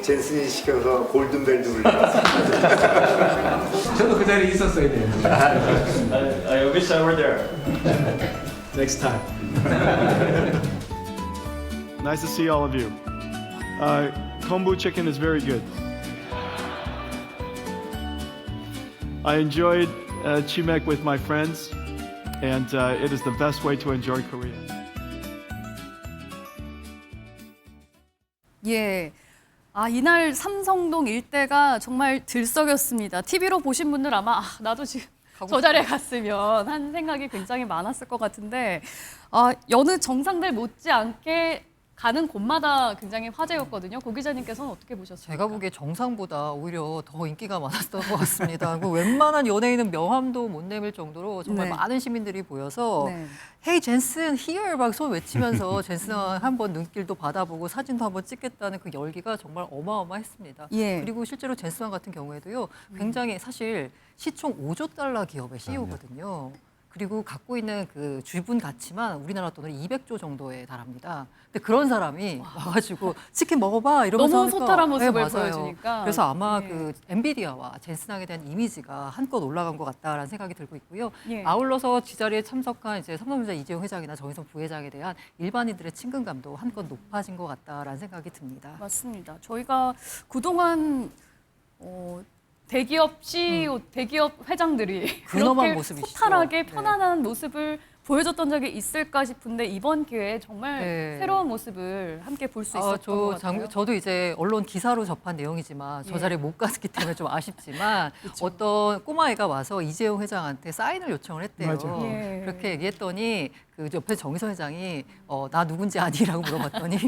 젠슨이 시켜서 골든벨도 울렸습니다. 저도 그 자리에 있었어야 되는데. I wish I were there. Next time. Nice to see all of you. Kombu chicken is very good. I enjoyed Chimek with my friends, and it is the best way to enjoy Korea. 예. 아, 이날 삼성동 일대가 정말 들썩였습니다. TV로 보신 분들 아마 나도 지금 저 자리에 갔으면 한 생각이 굉장히 많았을 것 같은데 여느 정상들 못지않게 가는 곳마다 굉장히 화제였거든요. 고 기자님께서는 어떻게 보셨어요? 제가 보기에 정상보다 오히려 더 인기가 많았던 것 같습니다. 그 웬만한 연예인은 명함도 못 내밀 정도로 정말 네. 많은 시민들이 보여서 네. Hey 젠슨 here 막 손 외치면서 젠슨 한번 눈길도 받아보고 사진도 한번 찍겠다는 그 열기가 정말 어마어마했습니다. 예. 그리고 실제로 젠슨 같은 경우에도요. 굉장히 사실 시총 5조 달러 기업의 CEO거든요. 그리고 갖고 있는 그 주분 가치만 우리나라 돈으로 200조 정도에 달합니다. 근데 그런 사람이 와가지고 치킨 먹어봐 이러면서 너무 하니까 소탈한 모습을 맞아요. 보여주니까. 그래서 아마 예. 그 엔비디아와 젠슨항에 대한 이미지가 한껏 올라간 것 같다라는 생각이 들고 있고요. 예. 아울러서 지자리에 참석한 이제 삼성전자 이재용 회장이나 정의성 부회장에 대한 일반인들의 친근감도 한껏 높아진 것 같다라는 생각이 듭니다. 맞습니다. 저희가 그동안 대기업 CEO, 대기업 회장들이 근엄한 그렇게 모습이시죠. 소탈하게 네. 편안한 모습을 보여줬던 적이 있을까 싶은데 이번 기회에 정말 네. 새로운 모습을 함께 볼 수 있었던 것 같아요. 저도 이제 언론 기사로 접한 내용이지만 저 예. 자리에 못 갔기 때문에 좀 아쉽지만 어떤 꼬마애가 와서 이재용 회장한테 사인을 요청을 했대요. 맞아요. 예. 그렇게 얘기했더니 그 옆에 정의선 회장이 나 누군지 아니라고 물어봤더니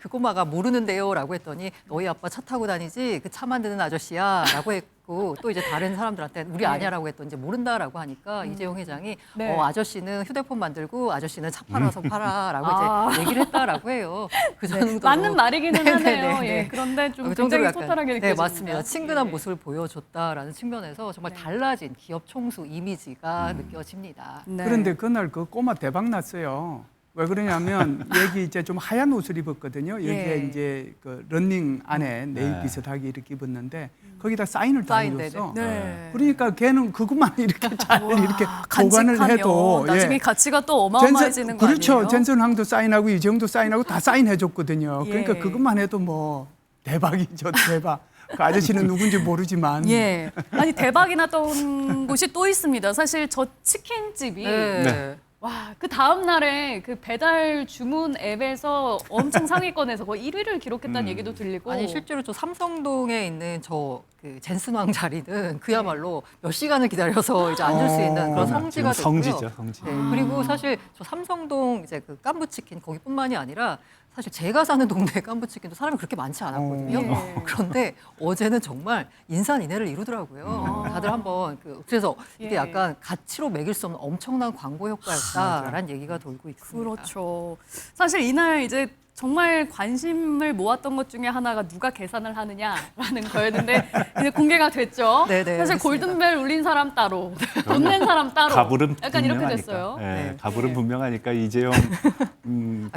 그 꼬마가 모르는데요라고 했더니 너희 아빠 차 타고 다니지 그 차 만드는 아저씨야라고 했고 또 이제 다른 사람들한테 우리 아니야라고 했더니 이제 모른다라고 하니까 이재용 회장이 네. 아저씨는 휴대폰 만들고 아저씨는 차 팔아서 팔아라고 아. 이제 얘기를 했다라고 해요. 그 정도로 맞는 말이기는 하네요. 네네네. 예, 그런데 좀 그 정도로 굉장히 약간, 소탈하게 느껴집니다. 네, 맞습니다. 친근한 예. 모습을 보여줬다라는 측면에서 정말 네. 달라진 기업 총수 이미지가 느껴집니다. 네. 그런데 그날 그 꼬마 대박 났어요. 왜 그러냐면 여기 이제 좀 하얀 옷을 입었거든요. 여기에 예. 이제 그 런닝 안에 네일 네. 비슷하게 이렇게 입었는데 거기다 사인을 다 사인, 해줬어. 네. 그러니까 걔는 그것만 이렇게 잘 이렇게 보관을 간직하면 해도 나중에 예. 가치가 또 어마어마해지는 거 그렇죠. 아니에요? 젠슨항도 사인하고 이정도 사인하고 다 사인해줬거든요. 예. 그러니까 그것만 해도 뭐 대박이죠, 대박. 그 아저씨는 누군지 모르지만 예. 아니 대박이 났던 곳이 또 있습니다. 사실 저 치킨집이 네. 와, 그 다음 날에 그 배달 주문 앱에서 엄청 상위권에서 거의 1위를 기록했다는 얘기도 들리고. 아니 실제로 저 삼성동에 있는 저 그 젠슨왕 자리는 그야말로 몇 시간을 기다려서 이제 앉을 수 있는 그런 성지가 됐고요. 성지죠, 성지. 네, 그리고 사실 저 삼성동 이제 그 깐부치킨 거기뿐만이 아니라 사실 제가 사는 동네 깐부치킨도 사람이 그렇게 많지 않았거든요. 예. 그런데 어제는 정말 인산인해를 이루더라고요. 다들 한번 그래서 이게 예. 약간 가치로 매길 수 없는 엄청난 광고 효과였다라는 얘기가 돌고 있습니다. 그렇죠. 사실 이날 이제 정말 관심을 모았던 것 중에 하나가 누가 계산을 하느냐라는 거였는데 이제 공개가 됐죠. 네네, 사실 그렇습니다. 골든벨 울린 사람 따로, 돈 낸 사람 따로. 가불은 약간 이렇게 분명하니까. 됐어요. 예, 네. 가불은 분명하니까 이재용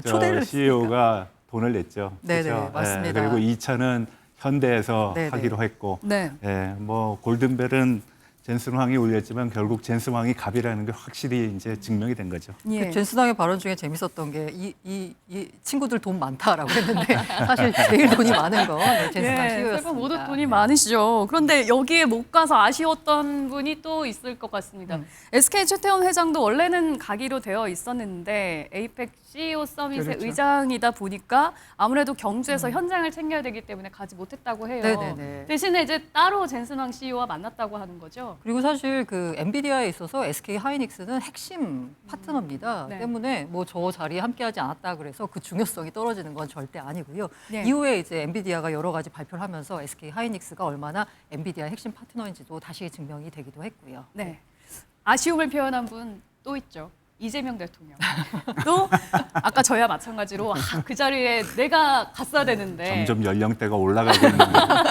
초대를 CEO가 돈을 냈죠. 네네, 그렇죠? 맞습니다. 그리고 2차는 현대에서 네네. 하기로 했고, 네. 뭐 골든벨은 젠슨 황이 울렸지만 결국 젠슨 황이 갑이라는 게 확실히 이제 증명이 된 거죠. 예. 그 젠슨왕의 발언 중에 재밌었던 게 이 친구들 돈 많다라고 했는데 사실 제일 돈이 많은 건 젠슨왕 CEO였습니다. 세분 모두 돈이 많으시죠. 그런데 여기에 못 가서 아쉬웠던 분이 또 있을 것 같습니다. SK 최태원 회장도 원래는 가기로 되어 있었는데 에이펙 CEO 서밋의 그렇죠. 의장이다 보니까 아무래도 경주에서 현장을 챙겨야 되기 때문에 가지 못했다고 해요. 네네네. 대신에 이제 따로 젠슨왕 CEO와 만났다고 하는 거죠. 거죠. 그리고 사실 그 엔비디아에 있어서 SK 하이닉스는 핵심 파트너입니다. 네. 때문에 뭐 저 자리에 함께하지 않았다 그래서 그 중요성이 떨어지는 건 절대 아니고요. 네. 이후에 이제 엔비디아가 여러 가지 발표를 하면서 SK 하이닉스가 얼마나 엔비디아 핵심 파트너인지도 다시 증명이 되기도 했고요. 네. 아쉬움을 표현한 분 또 있죠. 이재명 대통령. 또 아까 저야 마찬가지로 그 자리에 내가 갔어야 되는데 점점 연령대가 올라가고 있는 거예요.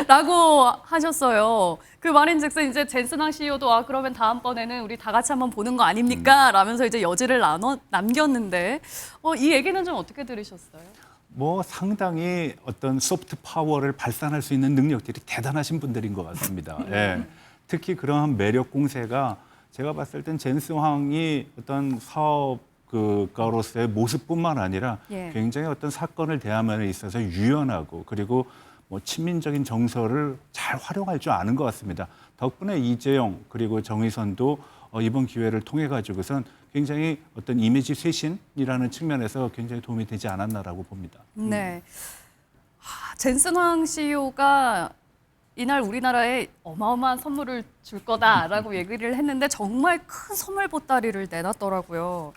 라고 하셨어요. 그 말인즉슨 이제 젠슨왕 CEO도 그러면 다음번에는 우리 다 같이 한번 보는 거 아닙니까? 라면서 이제 여지를 남겼는데 이 얘기는 좀 어떻게 들으셨어요? 뭐 상당히 어떤 소프트 파워를 발산할 수 있는 능력들이 대단하신 분들인 것 같습니다. 예. 특히 그러한 매력 공세가 제가 봤을 땐 젠슨 황이 어떤 사업가로서의 모습뿐만 아니라 예. 굉장히 어떤 사건을 대함에 있어서 유연하고 그리고 뭐 친민적인 정서를 잘 활용할 줄 아는 것 같습니다. 덕분에 이재용 그리고 정의선도 이번 기회를 통해 가지고선 굉장히 어떤 이미지 쇄신이라는 측면에서 굉장히 도움이 되지 않았나라고 봅니다. 네. 젠슨왕 CEO가 이날 우리나라에 어마어마한 선물을 줄 거다라고 얘기를 했는데 정말 큰 선물 보따리를 내놨더라고요.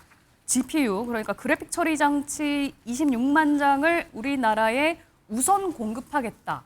GPU, 그러니까 그래픽 처리 장치 26만 장을 우리나라에 우선 공급하겠다.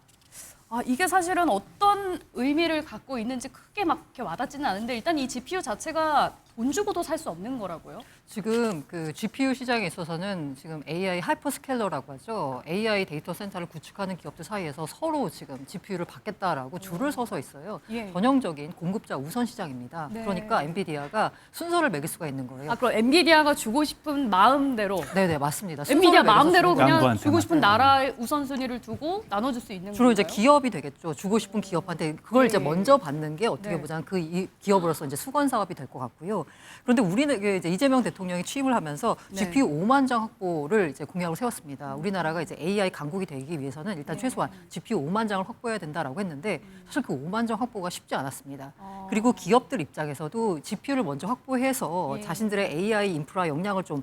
이게 사실은 어떤 의미를 갖고 있는지 크게 막 이렇게 와닿지는 않은데 일단 이 GPU 자체가 돈 주고도 살 수 없는 거라고요? 지금 그 GPU 시장에 있어서는 지금 AI 하이퍼스케일러라고 하죠. AI 데이터 센터를 구축하는 기업들 사이에서 서로 지금 GPU를 받겠다라고 줄을 서서 있어요. 예. 전형적인 공급자 우선 시장입니다. 네. 그러니까 엔비디아가 순서를 매길 수가 있는 거예요. 그럼 엔비디아가 주고 싶은 마음대로 네네 맞습니다. 엔비디아 마음대로 그냥 양보한테만. 주고 싶은 나라의 우선순위를 두고 나눠줄 수 있는 주로 건가요? 이제 기업이 되겠죠. 주고 싶은 기업한테 그걸 이제 네. 먼저 받는 게 어떻게 네. 보자면 그 기업으로서 이제 수건 사업이 될 것 같고요. 그런데 우리는 이제 이재명 대통령이 취임을 하면서 네. GPU 5만 장 확보를 이제 공약을 세웠습니다. 우리나라가 이제 AI 강국이 되기 위해서는 일단 네. 최소한 GPU 5만 장을 확보해야 된다라고 했는데 사실 그 5만 장 확보가 쉽지 않았습니다. 그리고 기업들 입장에서도 GPU를 먼저 확보해서 예. 자신들의 AI 인프라 역량을 좀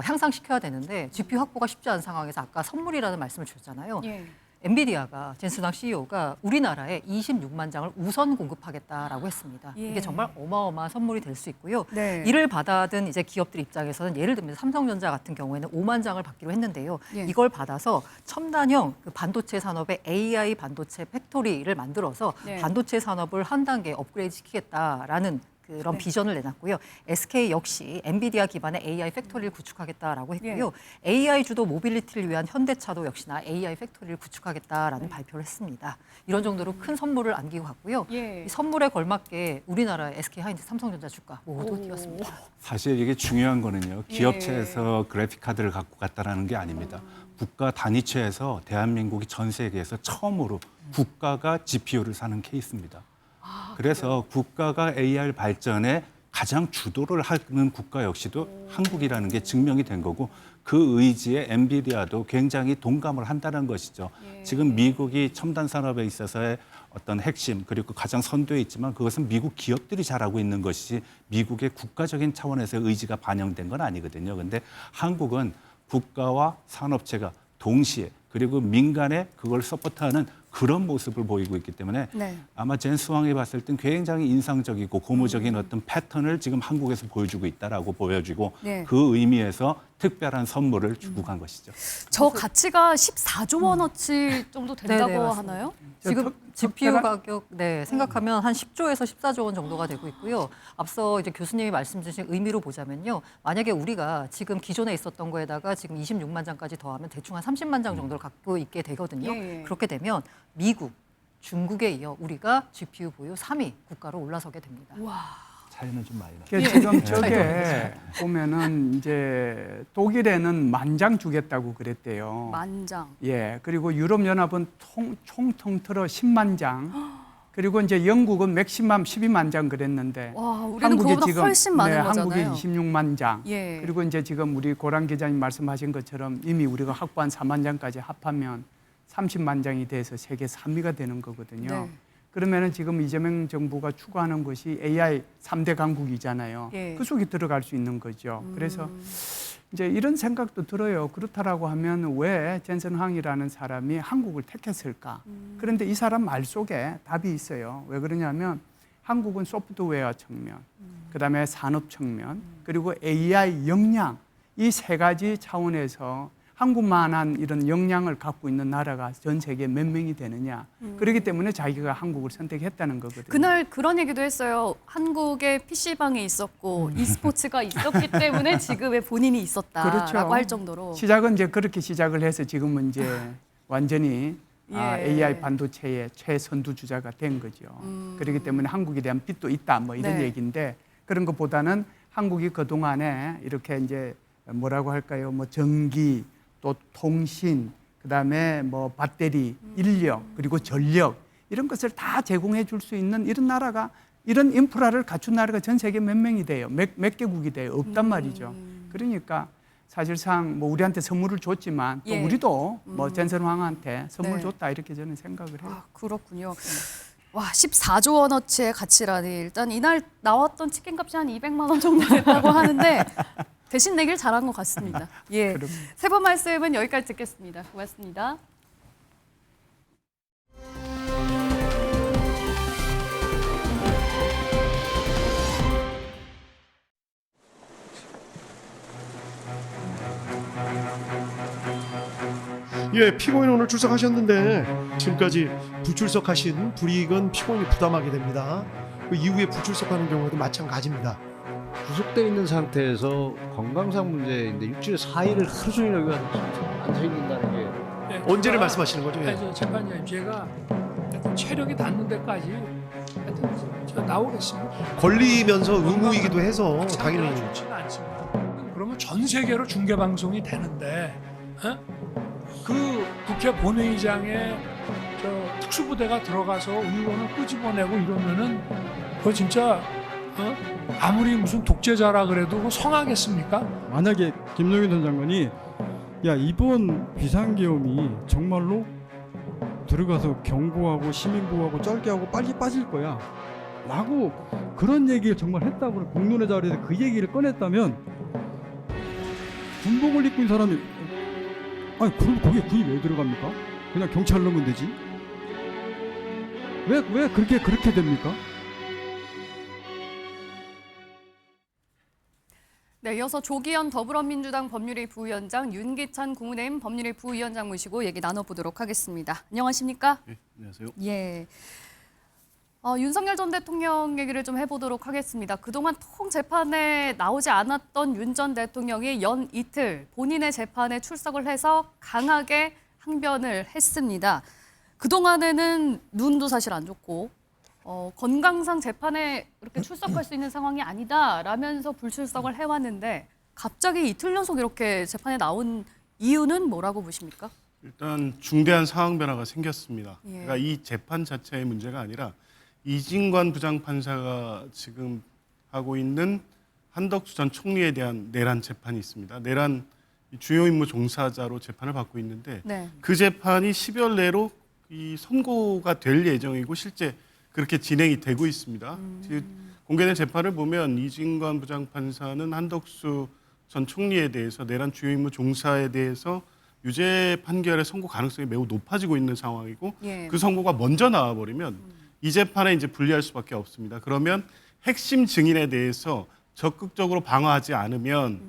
향상시켜야 되는데 GPU 확보가 쉽지 않은 상황에서 아까 선물이라는 말씀을 주셨잖아요. 예. 엔비디아가 젠슨왕 CEO가 우리나라에 26만 장을 우선 공급하겠다라고 했습니다. 예. 이게 정말 어마어마한 선물이 될 수 있고요. 네. 이를 받아든 이제 기업들 입장에서는 예를 들면 삼성전자 같은 경우에는 5만 장을 받기로 했는데요. 예. 이걸 받아서 첨단형 그 반도체 산업의 AI 반도체 팩토리를 만들어서 네. 반도체 산업을 한 단계 업그레이드 시키겠다라는 그런 네. 비전을 내놨고요. SK 역시 엔비디아 기반의 AI 팩토리를 구축하겠다라고 했고요. 예. AI 주도 모빌리티를 위한 현대차도 역시나 AI 팩토리를 구축하겠다라는 네. 발표를 했습니다. 이런 정도로 큰 선물을 안기고 갔고요. 예. 이 선물에 걸맞게 우리나라의 SK 하이닉스, 삼성전자 주가 모두 오. 뛰었습니다. 사실 이게 중요한 거는요. 예. 기업체에서 그래픽 카드를 갖고 갔다라는 게 아닙니다. 국가 단위체에서 대한민국이 전 세계에서 처음으로 국가가 GPU를 사는 케이스입니다. 그래서 국가가 AI 발전에 가장 주도를 하는 국가 역시도 한국이라는 게 증명이 된 거고 그 의지에 엔비디아도 굉장히 동감을 한다는 것이죠. 지금 미국이 첨단 산업에 있어서의 어떤 핵심 그리고 가장 선두에 있지만 그것은 미국 기업들이 잘하고 있는 것이지 미국의 국가적인 차원에서의 의지가 반영된 건 아니거든요. 근데 한국은 국가와 산업체가 동시에 그리고 민간에 그걸 서포트하는 그런 모습을 보이고 있기 때문에 네. 아마 젠스왕이 봤을 땐 굉장히 인상적이고 고무적인 어떤 패턴을 지금 한국에서 보여주고 있다라고 보여지고 네. 그 의미에서 특별한 선물을 주고 간 것이죠. 저 가치가 14조 원어치 정도 된다고 네네, 맞습니다. 하나요? 지금 GPU 특별한- 가격 생각하면 한 10조에서 14조 원 정도가 되고 있고요. 앞서 이제 교수님이 말씀 주신 의미로 보자면요. 만약에 우리가 지금 기존에 있었던 거에다가 지금 26만 장까지 더하면 대충 한 30만 장 정도를 갖고 있게 되거든요. 예. 그렇게 되면 미국, 중국에 이어 우리가 GPU 보유 3위 국가로 올라서게 됩니다. 차이는 좀 많이 나요. 그 지금 저게 보면은 이제 독일에는 10,000장 주겠다고 그랬대요. 만장. 예, 그리고 유럽연합은 총 통틀어 10만 장. 그리고 이제 영국은 맥시멈 12만 장 그랬는데 와, 우리는 그거보다 훨씬 많은 거잖아요. 한국이 26만 장. 예. 그리고 이제 지금 우리 고란 기자님 말씀하신 것처럼 이미 우리가 확보한 4만 장까지 합하면 30만 장이 돼서 세계 3위가 되는 거거든요. 네. 그러면은 지금 이재명 정부가 추구하는 것이 AI 3대 강국이잖아요. 예. 그 속에 들어갈 수 있는 거죠. 그래서 이제 이런 생각도 들어요. 그렇다라고 하면 왜 젠슨 황이라는 사람이 한국을 택했을까? 그런데 이 사람 말 속에 답이 있어요. 왜 그러냐면 한국은 소프트웨어 측면, 그다음에 산업 측면, 그리고 AI 역량 이 세 가지 차원에서 한국만한 이런 역량을 갖고 있는 나라가 전 세계에 몇 명이 되느냐. 그렇기 때문에 자기가 한국을 선택했다는 거거든요. 그날 그런 얘기도 했어요. 한국에 PC방이 있었고 e스포츠가 있었기 때문에 지금의 본인이 있었다라고 그렇죠. 할 정도로. 시작은 이제 그렇게 시작을 해서 지금은 이제 완전히 예. AI 반도체의 최선두주자가 된 거죠. 그렇기 때문에 한국에 대한 빚도 있다 뭐 이런 네. 얘기인데 그런 것보다는 한국이 그동안에 이렇게 이제 뭐라고 할까요? 뭐 전기 또 통신 그다음에 뭐 배터리, 인력 그리고 전력 이런 것을 다 제공해 줄 수 있는 이런 나라가 이런 인프라를 갖춘 나라가 전 세계 몇 명이 돼요? 몇 개국이 돼요? 없단 말이죠. 그러니까 사실상 뭐 우리한테 선물을 줬지만 또 예. 우리도 뭐 젠슨 황한테 선물 네. 줬다 이렇게 저는 생각을 해요. 아, 그렇군요. 와, 14조 원어치의 가치라니 일단 이날 나왔던 치킨 값이 한 200만 원 정도 됐다고 하는데 대신 내길 잘한 것 같습니다. 예. 세 번 말씀은 여기까지 듣겠습니다. 고맙습니다. 예, 피고인 오늘 출석하셨는데 지금까지 불출석하신 불이익은 피고인이 부담하게 됩니다. 그 이후에 불출석하는 경우에도 마찬가지입니다. 구속돼 있는 상태에서 건강상 문제인데 일주일에 4일을 하루 종일 여기 와서 안 생긴다는 게 언제를 말씀하시는 거죠? 예. 아니, 재판장님 제가 하여튼 체력이 닿는 데까지 하여튼 저 나오겠습니다. 걸리면서 의무이기도 해서 당연히 좋지는 않습니다. 그러면 전 세계로 중계 방송이 되는데 그 국회 본회의장에 저 특수부대가 들어가서 의원을 끄집어내고 이러면은 그거 진짜 아무리 무슨 독재자라 그래도 그거 성하겠습니까? 만약에 김용인 전 장관이 야 이번 비상계엄이 정말로 들어가서 경고하고 시민보호하고 짧게 하고 빨리 빠질 거야 라고 그런 얘기를 정말 했다고 공론의 자리에서 그 얘기를 꺼냈다면 군복을 입고 있는 사람이 아니 그럼 거기에 군이 왜 들어갑니까? 그냥 경찰 넣으면 되지 왜 그렇게 됩니까? 네, 이어서 조기현 더불어민주당 법률위 부위원장, 윤기찬 국민의힘 법률위 부위원장 모시고 얘기 나눠보도록 하겠습니다. 안녕하십니까? 네, 안녕하세요. 예. 윤석열 전 대통령 얘기를 좀 해보도록 하겠습니다. 그동안 통 재판에 나오지 않았던 윤 전 대통령이 연 이틀 본인의 재판에 출석을 해서 강하게 항변을 했습니다. 그동안에는 눈도 사실 안 좋고 건강상 재판에 그렇게 출석할 수 있는 상황이 아니다라면서 불출석을 해왔는데 갑자기 이틀 연속 이렇게 재판에 나온 이유는 뭐라고 보십니까? 일단 중대한 상황 변화가 생겼습니다. 예. 그러니까 이 재판 자체의 문제가 아니라 이진관 부장판사가 지금 하고 있는 한덕수 전 총리에 대한 내란 재판이 있습니다. 내란 주요 임무 종사자로 재판을 받고 있는데 네. 그 재판이 10여 내로 이 선고가 될 예정이고 실제 그렇게 진행이 되고 있습니다. 공개된 재판을 보면 이진관 부장판사는 한덕수 전 총리에 대해서 내란 주요 임무 종사에 대해서 유죄 판결의 선고 가능성이 매우 높아지고 있는 상황이고 예. 그 선고가 먼저 나와버리면 이 재판에 이제 불리할 수밖에 없습니다. 그러면 핵심 증인에 대해서 적극적으로 방어하지 않으면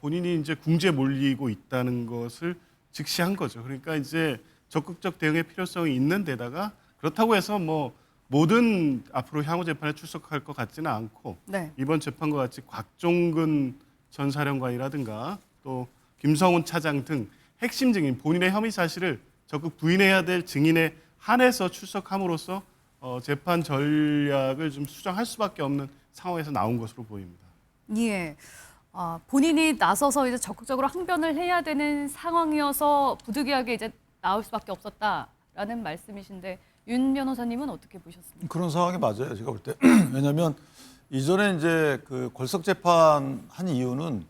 본인이 이제 궁지에 몰리고 있다는 것을 직시한 거죠. 그러니까 이제 적극적 대응의 필요성이 있는 데다가 그렇다고 해서 뭐 모든 앞으로 향후 재판에 출석할 것 같지는 않고 네. 이번 재판과 같이 곽종근 전 사령관이라든가 또 김성훈 차장 등 핵심 증인 본인의 혐의 사실을 적극 부인해야 될 증인에 한해서 출석함으로써 재판 전략을 좀 수정할 수밖에 없는 상황에서 나온 것으로 보입니다. 예. 본인이 나서서 이제 적극적으로 항변을 해야 되는 상황이어서 부득이하게 이제 나올 수밖에 없었다라는 말씀이신데 윤 변호사님은 어떻게 보셨습니까? 그런 상황이 맞아요. 제가 볼 때. 왜냐하면 이전에 이제 그 걸석 재판 한 이유는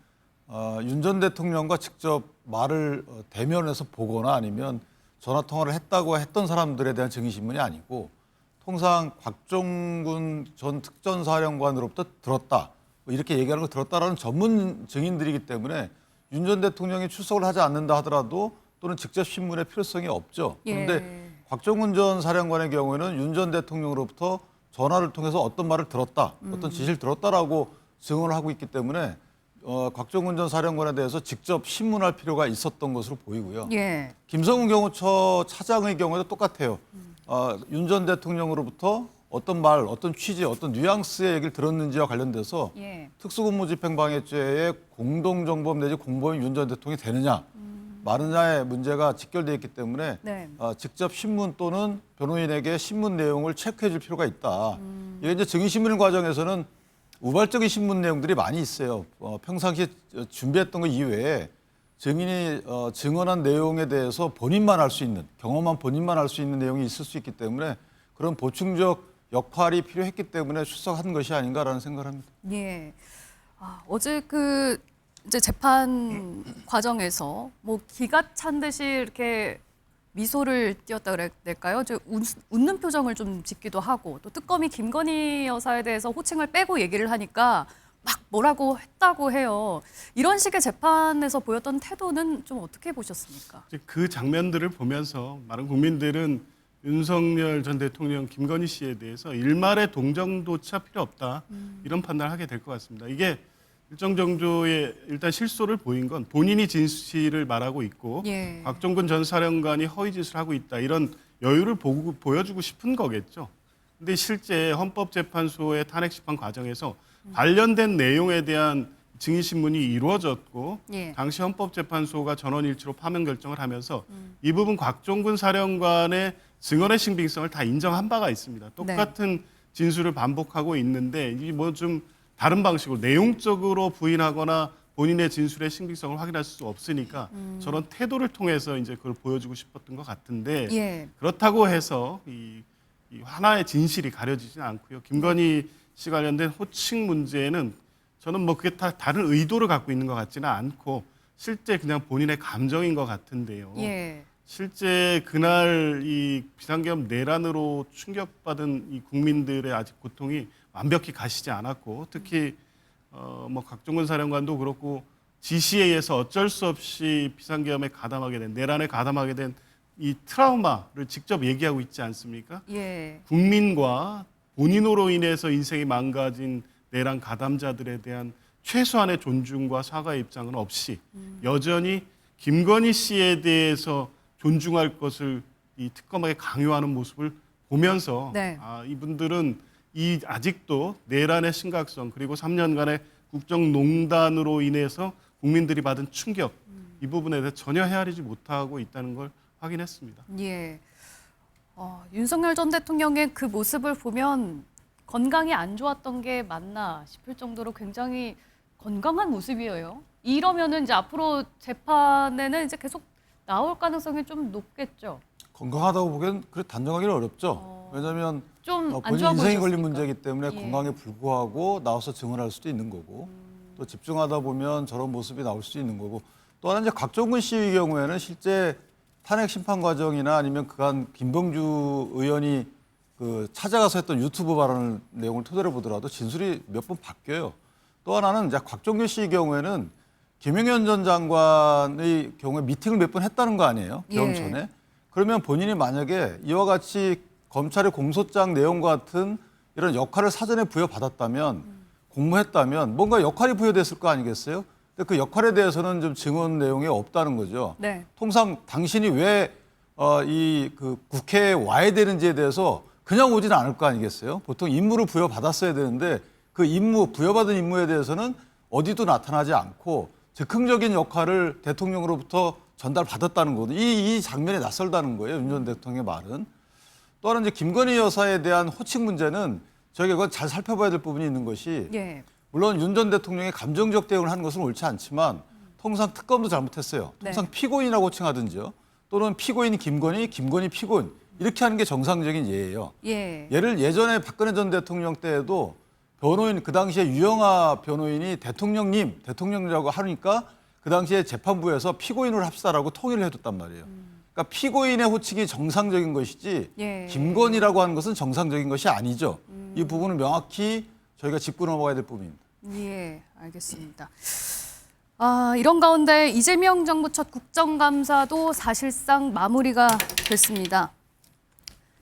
윤 전 대통령과 직접 말을 대면해서 보거나 아니면 전화 통화를 했다고 했던 사람들에 대한 증인신문이 아니고 통상 곽종근 전 특전사령관으로부터 들었다. 이렇게 얘기하는 걸 들었다라는 전문 증인들이기 때문에 윤 전 대통령이 출석을 하지 않는다 하더라도 또는 직접 신문의 필요성이 없죠. 그런데 곽종근 전 사령관의 경우에는 윤 전 대통령으로부터 전화를 통해서 어떤 말을 들었다, 어떤 지시를 들었다라고 증언을 하고 있기 때문에 곽종근 전 사령관에 대해서 직접 신문할 필요가 있었던 것으로 보이고요. 예. 김성훈 경호처 차장의 경우에도 똑같아요. 윤 전 대통령으로부터 어떤 말, 어떤 취지, 어떤 뉘앙스의 얘기를 들었는지와 관련돼서 예. 특수근무집행방해죄의 공동정범 내지 공범인 윤 전 대통령이 되느냐, 마느냐의 문제가 직결되어 있기 때문에 네. 직접 신문 또는 변호인에게 신문 내용을 체크해 줄 필요가 있다. 이게 이제 증인신문 과정에서는 우발적인 신문 내용들이 많이 있어요. 평상시에 준비했던 것 이외에 증인이 증언한 내용에 대해서 본인만 알 수 있는, 경험한 본인만 알 수 있는 내용이 있을 수 있기 때문에 그런 보충적 역할이 필요했기 때문에 출석한 것이 아닌가라는 생각을 합니다. 예. 어제 그 이제 재판 과정에서 뭐 기가 찬 듯이 이렇게 미소를 띄었다 그래야 될까요? 웃는 표정을 좀 짓기도 하고 또 특검이 김건희 여사에 대해서 호칭을 빼고 얘기를 하니까 막 뭐라고 했다고 해요. 이런 식의 재판에서 보였던 태도는 좀 어떻게 보셨습니까? 그 장면들을 보면서 많은 국민들은 윤석열 전 대통령 김건희 씨에 대해서 일말의 동정조차 필요 없다. 이런 판단을 하게 될 것 같습니다. 이게 일정 정도의 일단 실소를 보인 건 본인이 진실을 말하고 있고 예. 곽종근 전 사령관이 허위짓을 하고 있다. 이런 여유를 보여주고 싶은 거겠죠. 근데 실제 헌법재판소의 탄핵심판 과정에서 관련된 내용에 대한 증인신문이 이루어졌고 예. 당시 헌법재판소가 전원일치로 파면 결정을 하면서 이 부분 곽종근 사령관의 증언의 신빙성을 다 인정한 바가 있습니다. 똑같은 진술을 반복하고 있는데 이 뭐 좀 다른 방식으로 내용적으로 부인하거나 본인의 진술의 신빙성을 확인할 수 없으니까 저런 태도를 통해서 이제 그걸 보여주고 싶었던 것 같은데 예. 그렇다고 해서 이 하나의 진실이 가려지지는 않고요. 김건희 씨 관련된 호칭 문제는 저는 뭐 그게 다 다른 의도를 갖고 있는 것 같지는 않고 실제 그냥 본인의 감정인 것 같은데요. 예. 실제 그날 이 비상계엄 내란으로 충격받은 이 국민들의 아직 고통이 완벽히 가시지 않았고 특히 뭐 곽종근 사령관도 그렇고 지시에 의해서 어쩔 수 없이 비상계엄에 가담하게 된 내란에 가담하게 된 이 트라우마를 직접 얘기하고 있지 않습니까? 예. 국민과 본인으로 인해서 인생이 망가진 내란 가담자들에 대한 최소한의 존중과 사과의 입장은 없이 여전히 김건희 씨에 대해서 존중할 것을 이 특검에게 강요하는 모습을 보면서 네. 이분들은 이 아직도 내란의 심각성 그리고 3년간의 국정농단으로 인해서 국민들이 받은 충격 이 부분에 대해 전혀 헤아리지 못하고 있다는 걸 확인했습니다. 예. 윤석열 전 대통령의 그 모습을 보면 건강이 안 좋았던 게 맞나 싶을 정도로 굉장히 건강한 모습이에요. 이러면은 이제 앞으로 재판에는 이제 계속 나올 가능성이 좀 높겠죠. 건강하다고 보기엔 그래 단정하기는 어렵죠. 왜냐하면 좀 안 본인 좋아 인생이 보이셨으니까. 걸린 문제이기 때문에 예. 건강에 불구하고 나와서 증언할 수도 있는 거고 또 집중하다 보면 저런 모습이 나올 수 있는 거고 또 하나 이제 곽종근 씨의 경우에는 실제 탄핵 심판 과정이나 아니면 그간 김병주 의원이 그 찾아가서 했던 유튜브 발언 내용을 토대로 보더라도 진술이 몇 번 바뀌어요. 또 하나는 이제 곽종근 씨의 경우에는 김영현 전 장관의 경우에 미팅을 몇 번 했다는 거 아니에요? 계엄 예. 전에. 그러면 본인이 만약에 이와 같이 검찰의 공소장 내용과 같은 이런 역할을 사전에 부여받았다면 공모했다면 뭔가 역할이 부여됐을 거 아니겠어요? 근데 그 역할에 대해서는 좀 증언 내용이 없다는 거죠. 네. 통상 당신이 왜 그 국회에 와야 되는지에 대해서 그냥 오지는 않을 거 아니겠어요? 보통 임무를 부여받았어야 되는데 그 임무, 부여받은 임무에 대해서는 어디도 나타나지 않고 즉흥적인 역할을 대통령으로부터 전달받았다는 거거든요. 이 장면이 낯설다는 거예요. 윤 전 대통령의 말은. 또 하나 이제 김건희 여사에 대한 호칭 문제는 저희가 그건 잘 살펴봐야 될 부분이 있는 것이 예. 물론 윤 전 대통령이 감정적 대응을 하는 것은 옳지 않지만 통상 특검도 잘못했어요. 통상 네. 피고인이라고 호칭하든지요. 또는 피고인 김건희, 김건희 피고인 이렇게 하는 게 정상적인 예예요. 예. 예를 예전에 박근혜 전 대통령 때에도 변호인 그 당시에 유영아 변호인이 대통령님, 대통령이라고 하니까 그 당시에 재판부에서 피고인으로 합시다라고 통일을 해줬단 말이에요. 그러니까 피고인의 호칭이 정상적인 것이지 예. 김건희라고 하는 것은 정상적인 것이 아니죠. 이 부분은 명확히 저희가 짚고 넘어가야 될 부분입니다. 예, 알겠습니다. 이런 가운데 이재명 정부 첫 국정감사도 사실상 마무리가 됐습니다.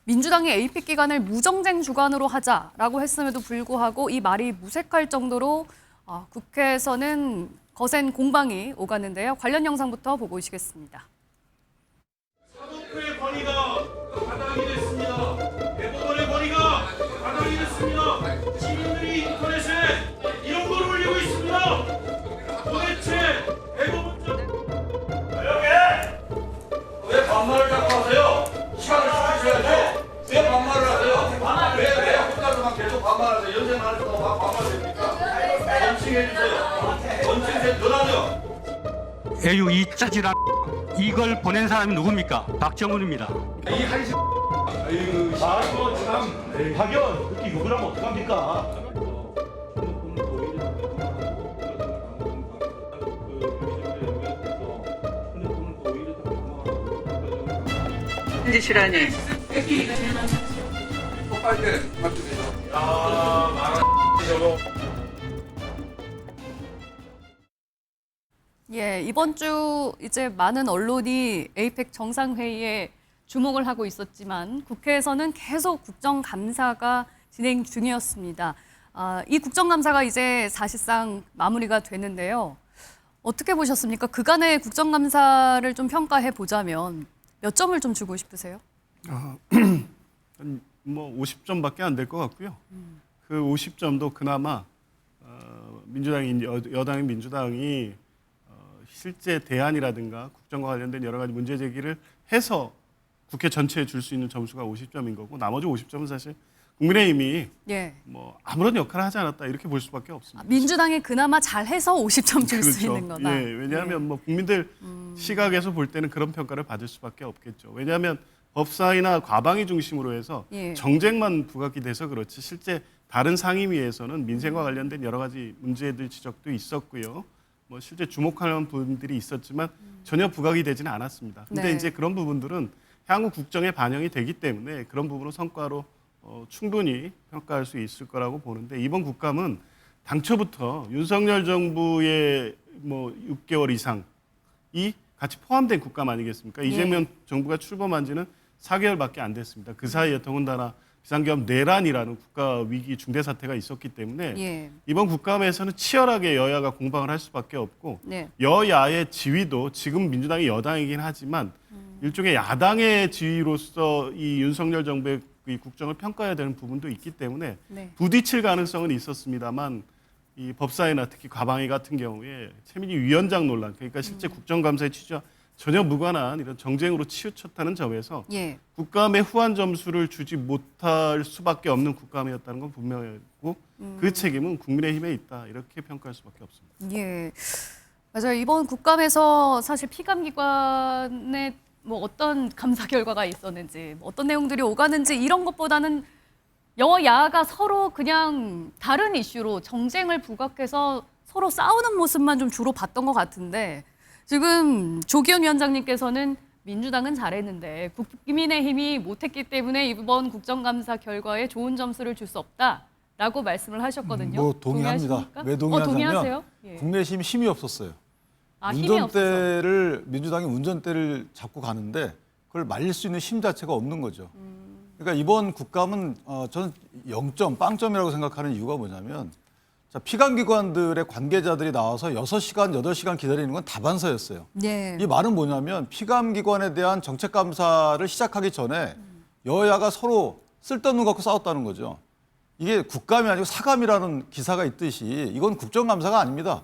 민주당이 에이펙 기간을 무정쟁 주간으로 하자라고 했음에도 불구하고 이 말이 무색할 정도로 국회에서는 거센 공방이 오갔는데요. 관련 영상부터 보고 오시겠습니다. 사법부의 권위가 바닥이 됐습니다. 대법원의 권위가 바닥이 됐습니다. 시민들이 인터넷에 이런 걸 올리고 있습니다. 도대체 대법원장 왜 반말을 자꾸 하세요? 시간을 주셔야죠. 왜 반말을 하세요? 왜 혼자서만 계속 반말하세요? 연세 많으시다고 막 반말됩니까? 원칙해주세요. 원칙에 전하죠. 에휴 이 짜질한 이걸 보낸 사람이 누굽니까? 박정훈입니다. 이 한식 아이고 참 박연 그렇게 욕을 하면 어떡합니까? 짓이라니. 예, 이번 주 이제 많은 언론이 에이펙 정상회의에 주목을 하고 있었지만 국회에서는 계속 국정감사가 진행 중이었습니다. 이 국정감사가 이제 사실상 마무리가 되는데요. 어떻게 보셨습니까? 그간의 국정감사를 좀 평가해 보자면 몇 점을 좀 주고 싶으세요? 뭐 50점밖에 안 될 것 같고요. 그 50점도 그나마 민주당이 여당인 민주당이 실제 대안이라든가 국정과 관련된 여러 가지 문제 제기를 해서 국회 전체에 줄 수 있는 점수가 50점인 거고 나머지 50점은 사실 국민의힘이 예. 뭐 아무런 역할을 하지 않았다 이렇게 볼 수밖에 없습니다. 민주당이 그나마 잘해서 50점 줄 수 그렇죠. 있는 거다. 예, 왜냐하면 뭐 국민들 시각에서 볼 때는 그런 평가를 받을 수밖에 없겠죠. 왜냐하면 법사위나 과방위 중심으로 해서 예. 정쟁만 부각이 돼서 그렇지 실제 다른 상임위에서는 민생과 관련된 여러 가지 문제들 지적도 있었고요. 뭐 실제 주목하는 부분들이 있었지만 전혀 부각이 되지는 않았습니다. 근데 네. 이제 그런 부분들은 향후 국정에 반영이 되기 때문에 그런 부분을 성과로 충분히 평가할 수 있을 거라고 보는데 이번 국감은 당초부터 윤석열 정부의 뭐 6개월 이상이 같이 포함된 국감 아니겠습니까? 예. 이재명 정부가 출범한 지는 4개월밖에 안 됐습니다. 그 사이에 더군다나 비상계엄 내란이라는 국가 위기 중대 사태가 있었기 때문에 예. 이번 국감에서는 치열하게 여야가 공방을 할 수밖에 없고 네. 여야의 지위도 지금 민주당이 여당이긴 하지만 일종의 야당의 지위로서 이 윤석열 정부의 이 국정을 평가해야 되는 부분도 있기 때문에 네. 부딪힐 가능성은 있었습니다만 이 법사위나 특히 과방위 같은 경우에 최민희 위원장 논란 그러니까 실제 국정감사의 취지와 전혀 무관한 이런 정쟁으로 치우쳤다는 점에서 예. 국감에 후한 점수를 주지 못할 수밖에 없는 국감이었다는 건 분명하고 그 책임은 국민의힘에 있다 이렇게 평가할 수밖에 없습니다. 예, 맞아요. 이번 국감에서 사실 피감기관의 뭐 어떤 감사 결과가 있었는지, 뭐 어떤 내용들이 오가는지 이런 것보다는 여야가 서로 그냥 다른 이슈로 정쟁을 부각해서 서로 싸우는 모습만 좀 주로 봤던 것 같은데 지금 조기현 위원장님께서는 민주당은 잘했는데 국민의힘이 못했기 때문에 이번 국정감사 결과에 좋은 점수를 줄 수 없다라고 말씀을 하셨거든요. 뭐 동의합니다. 동의하십니까? 왜 동의하냐면 동의하세요? 예. 국내심 힘이 없었어요. 힘이 운전대를 민주당이 운전대를 잡고 가는데 그걸 말릴 수 있는 힘 자체가 없는 거죠. 그러니까 이번 국감은 저는 0점, 빵점이라고 생각하는 이유가 뭐냐면 자, 피감기관들의 관계자들이 나와서 6시간, 8시간 기다리는 건 다반사였어요. 네. 이 말은 뭐냐면 피감기관에 대한 정책감사를 시작하기 전에 여야가 서로 쓸데없는 거 갖고 싸웠다는 거죠. 이게 국감이 아니고 사감이라는 기사가 있듯이 이건 국정감사가 아닙니다.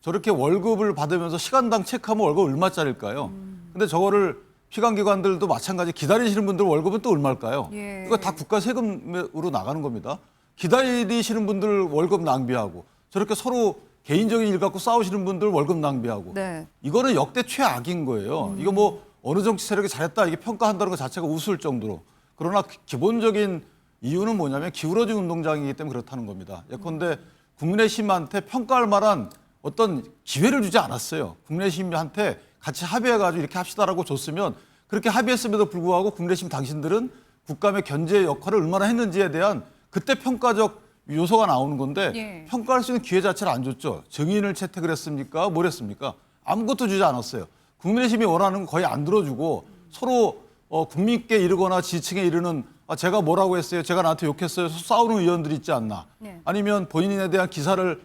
저렇게 월급을 받으면서 시간당 체크하면 월급 얼마짜리일까요? 근데 저거를 피감기관들도 마찬가지 기다리시는 분들 월급은 또 얼마일까요? 예. 이거 다 국가 세금으로 나가는 겁니다. 기다리시는 분들 월급 낭비하고 저렇게 서로 개인적인 일 갖고 싸우시는 분들 월급 낭비하고 네. 이거는 역대 최악인 거예요. 이거 뭐 어느 정치 세력이 잘했다 이게 평가한다는 것 자체가 우스울 정도로. 그러나 기본적인 이유는 뭐냐면 기울어진 운동장이기 때문에 그렇다는 겁니다. 예컨대 국민의힘한테 평가할 만한 어떤 기회를 주지 않았어요. 국민의힘한테 같이 합의해가지고 이렇게 합시다라고 줬으면 그렇게 합의했음에도 불구하고 국민의힘 당신들은 국감의 견제 역할을 얼마나 했는지에 대한 그때 평가적 요소가 나오는 건데 예. 평가할 수 있는 기회 자체를 안 줬죠. 증인을 채택을 했습니까? 뭘 했습니까? 아무것도 주지 않았어요. 국민의힘이 원하는 건 거의 안 들어주고 서로 국민께 이르거나 지층에 이르는 제가 뭐라고 했어요, 제가 나한테 욕했어요, 싸우는 의원들이 있지 않나. 네. 아니면 본인에 대한 기사를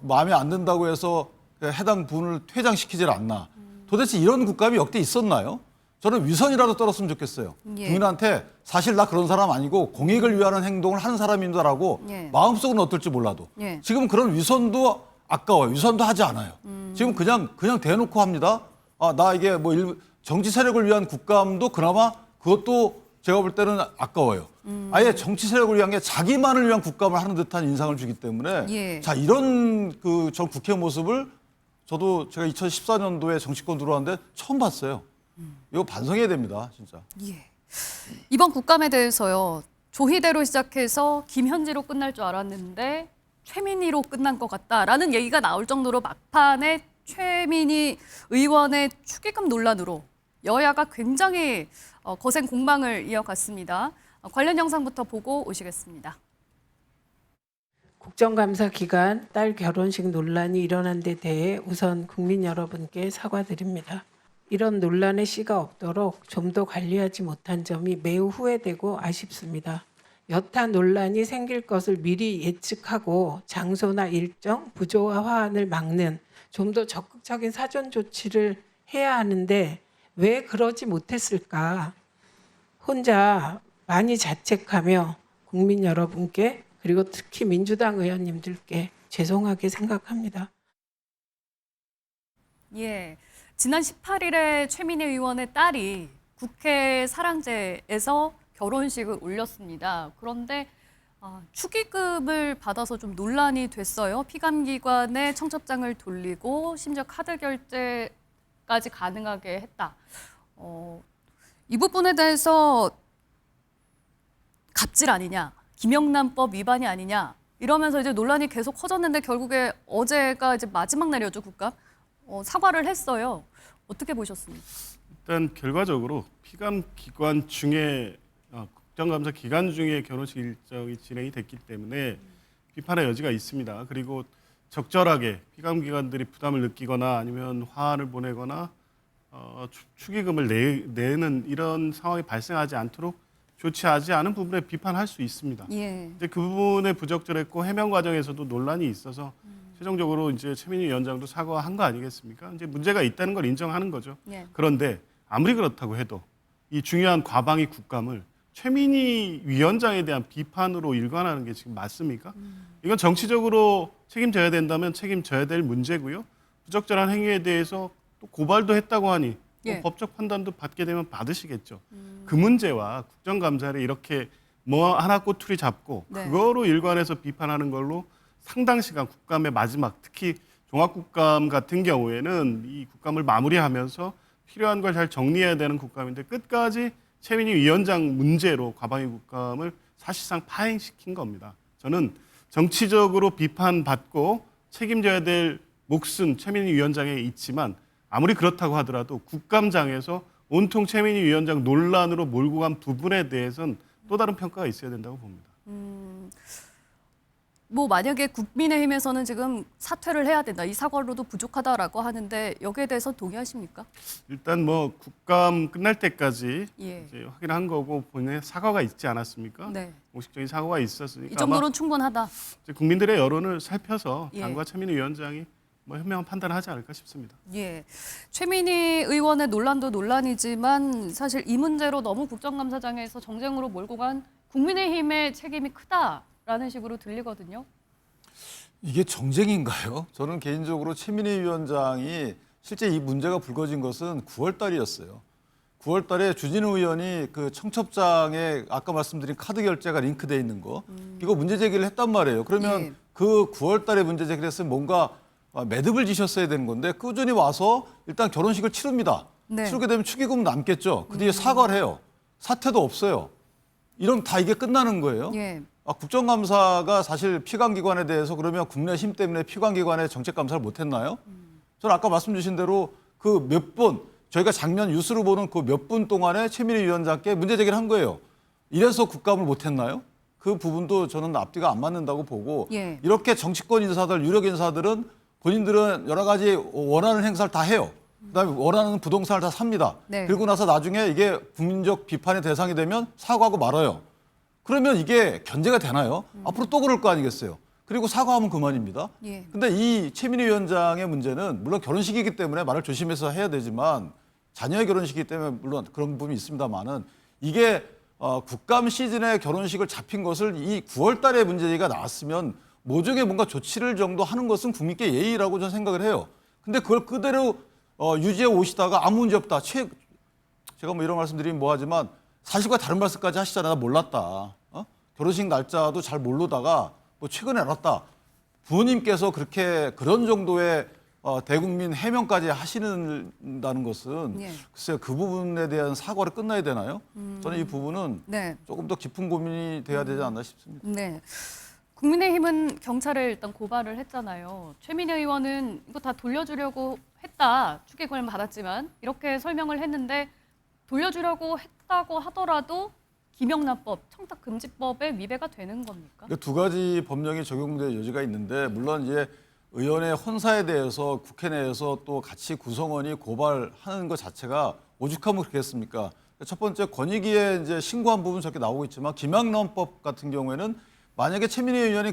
마음에 안 든다고 해서 해당 분을 퇴장시키질 않나. 도대체 이런 국감이 역대 있었나요? 저는 위선이라도 떨었으면 좋겠어요. 예. 국민한테 사실 나 그런 사람 아니고 공익을 위하는 행동을 하는 사람인다라고 예. 마음속은 어떨지 몰라도 예. 지금 그런 위선도 아까워요. 위선도 하지 않아요. 지금 그냥 대놓고 합니다. 나 이게 뭐 정치 세력을 위한 국감도 그나마 그것도 제가 볼 때는 아까워요. 아예 정치 세력을 위한 게 자기만을 위한 국감을 하는 듯한 인상을 주기 때문에 예. 자, 이런 전 국회 모습을 저도 제가 2014년도에 정치권 들어왔는데 처음 봤어요. 이거 반성해야 됩니다, 진짜. 예. 이번 국감에 대해서요. 조희대로 시작해서 김현지로 끝날 줄 알았는데 최민희로 끝난 것 같다라는 얘기가 나올 정도로 막판에 최민희 의원의 축의금 논란으로 여야가 굉장히 거센 공방을 이어갔습니다. 관련 영상부터 보고 오시겠습니다. 국정감사 기간 딸 결혼식 논란이 일어난 데 대해 우선 국민 여러분께 사과드립니다. 이런 논란의 씨가 없도록 좀 더 관리하지 못한 점이 매우 후회되고 아쉽습니다. 여타 논란이 생길 것을 미리 예측하고 장소나 일정, 부조와 화환을 막는 좀 더 적극적인 사전 조치를 해야 하는데 왜 그러지 못했을까? 혼자 많이 자책하며 국민 여러분께 그리고 특히 민주당 의원님들께 죄송하게 생각합니다. 예. 지난 18일에 최민희 의원의 딸이 국회 사랑제에서 결혼식을 올렸습니다. 그런데 축의금을 받아서 좀 논란이 됐어요. 피감기관에 청첩장을 돌리고 심지어 카드 결제까지 가능하게 했다. 이 부분에 대해서 갑질 아니냐, 김영란법 위반이 아니냐 이러면서 이제 논란이 계속 커졌는데 결국에 어제가 이제 마지막 날이었죠, 국감. 사과를 했어요. 어떻게 보셨습니까? 일단 결과적으로 피감 기관 중에 국정감사 기간 중에 결혼식 일정이 진행이 됐기 때문에 비판의 여지가 있습니다. 그리고 적절하게 피감 기관들이 부담을 느끼거나 아니면 화환을 보내거나 축의금을 내는 이런 상황이 발생하지 않도록 조치하지 않은 부분에 비판할 수 있습니다. 예. 이제 그 부분에 부적절했고 해명 과정에서도 논란이 있어서 최종적으로 이제 최민희 위원장도 사과한 거 아니겠습니까? 이제 문제가 있다는 걸 인정하는 거죠. 예. 그런데 아무리 그렇다고 해도 이 중요한 과방위 국감을 최민희 위원장에 대한 비판으로 일관하는 게 지금 맞습니까? 이건 정치적으로 책임져야 된다면 책임져야 될 문제고요. 부적절한 행위에 대해서 또 고발도 했다고 하니 예. 법적 판단도 받게 되면 받으시겠죠. 그 문제와 국정감사를 이렇게 뭐 하나 꼬투리 잡고 네. 그거로 일관해서 비판하는 걸로 상당 시간 국감의 마지막 특히 종합국감 같은 경우에는 이 국감을 마무리하면서 필요한 걸 잘 정리해야 되는 국감인데 끝까지 최민희 위원장 문제로 과방위 국감을 사실상 파행시킨 겁니다. 저는 정치적으로 비판받고 책임져야 될 몫은 최민희 위원장에 있지만 아무리 그렇다고 하더라도 국감장에서 온통 최민희 위원장 논란으로 몰고 간 부분에 대해서는 또 다른 평가가 있어야 된다고 봅니다. 뭐 만약에 국민의힘에서는 지금 사퇴를 해야 된다. 이 사과로도 부족하다라고 하는데 여기에 대해서 동의하십니까? 일단 뭐 국감 끝날 때까지 예. 이제 확인한 거고 본인의 사과가 있지 않았습니까? 네. 공식적인 사과가 있었으니까 이 정도는 충분하다. 이제 국민들의 여론을 살펴서 예. 당과 최민희 위원장이 뭐 현명한 판단을 하지 않을까 싶습니다. 예. 최민희 의원의 논란도 논란이지만 사실 이 문제로 너무 국정감사장에서 정쟁으로 몰고 간 국민의힘의 책임이 크다라는 식으로 들리거든요. 이게 정쟁인가요? 저는 개인적으로 최민희 위원장이 실제 이 문제가 불거진 것은 9월 달이었어요. 9월 달에 주진우 의원이 그 청첩장에 아까 말씀드린 카드 결제가 링크돼 있는 거 이거 문제 제기를 했단 말이에요. 그러면 예. 그 9월 달에 문제 제기를 했으면 뭔가 매듭을 지셨어야 되는 건데 꾸준히 와서 일단 결혼식을 치릅니다. 네. 치르게 되면 축의금 남겠죠. 그 뒤에 사과를 해요. 사퇴도 없어요. 이러면 다 이게 끝나는 거예요. 예. 국정감사가 사실 피감기관에 대해서 그러면 국민의힘 때문에 피감기관에 정책감사를 못했나요? 저는 아까 말씀 주신 대로 그 몇 번 저희가 작년 뉴스로 보는 그 몇 분 동안에 최민희 위원장께 문제 제기를 한 거예요. 이래서 국감을 못했나요? 그 부분도 저는 앞뒤가 안 맞는다고 보고 예. 이렇게 정치권 인사들, 유력 인사들은 본인들은 여러 가지 원하는 행사를 다 해요. 그다음에 원하는 부동산을 다 삽니다. 네. 그리고 나서 나중에 이게 국민적 비판의 대상이 되면 사과하고 말아요. 그러면 이게 견제가 되나요? 앞으로 또 그럴 거 아니겠어요. 그리고 사과하면 그만입니다. 예. 근데 이 최민희 위원장의 문제는 물론 결혼식이기 때문에 말을 조심해서 해야 되지만 자녀의 결혼식이기 때문에 물론 그런 부분이 있습니다만은 이게 국감 시즌에 결혼식을 잡힌 것을 이 9월 달에 문제가 나왔으면 모종의 뭔가 조치를 정도 하는 것은 국민께 예의라고 저는 생각을 해요. 근데 그걸 그대로 유지해 오시다가 아무 문제 없다. 제가 뭐 이런 말씀드리면 뭐하지만 사실과 다른 말씀까지 하시잖아요. 나 몰랐다. 결혼식 날짜도 잘 모르다가 뭐 최근에 알았다. 부모님께서 그런 정도의 대국민 해명까지 하시는다는 것은 예. 글쎄요, 그 부분에 대한 사과를 끝나야 되나요? 저는 이 부분은 네. 조금 더 깊은 고민이 돼야 되지 않나 싶습니다. 네. 국민의힘은 경찰에 일단 고발을 했잖아요. 최민희 의원은 이거 다 돌려주려고 했다. 축의금을 받았지만 이렇게 설명을 했는데 돌려주려고 했다고 하더라도 김영란법, 청탁금지법에 위배가 되는 겁니까? 그러니까 두 가지 법령이 적용될 여지가 있는데 물론 이제 의원의 혼사에 대해서 국회 내에서 또 같이 구성원이 고발하는 것 자체가 오죽하면 그렇겠습니까? 첫 번째 권익위에 이제 신고한 부분 저렇게 나오고 있지만 김영란법 같은 경우에는 만약에 최민희 의원이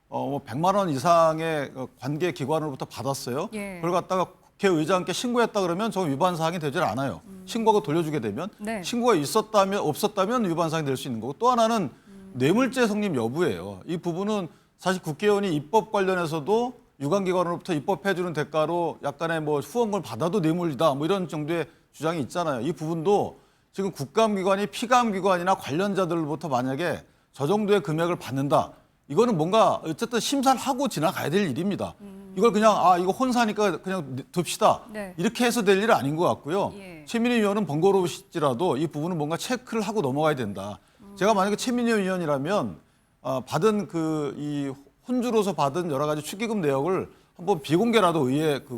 100만 원 이상의 관계 기관으로부터 받았어요. 예. 그걸 갖다가 국회의장께 신고했다 그러면 저 위반 사항이 되질 않아요. 신고하고 돌려주게 되면 네. 신고가 있었다면 없었다면 위반 사항이 될 수 있는 거고 또 하나는 뇌물죄 성립 여부예요. 이 부분은 사실 국회의원이 입법 관련해서도 유관기관으로부터 입법해주는 대가로 약간의 뭐 후원금을 받아도 뇌물이다 뭐 이런 정도의 주장이 있잖아요. 이 부분도 지금 국감기관이 피감기관이나 관련자들로부터 만약에 저 정도의 금액을 받는다. 이거는 뭔가 어쨌든 심사를 하고 지나가야 될 일입니다. 이걸 그냥 이거 혼사니까 그냥 둡시다. 네. 이렇게 해서 될 일은 아닌 것 같고요. 예. 최민희 의원은 번거로우실지라도 이 부분은 뭔가 체크를 하고 넘어가야 된다. 제가 만약에 최민희 의원이라면 받은 이 혼주로서 받은 여러 가지 축의금 내역을 한번 비공개라도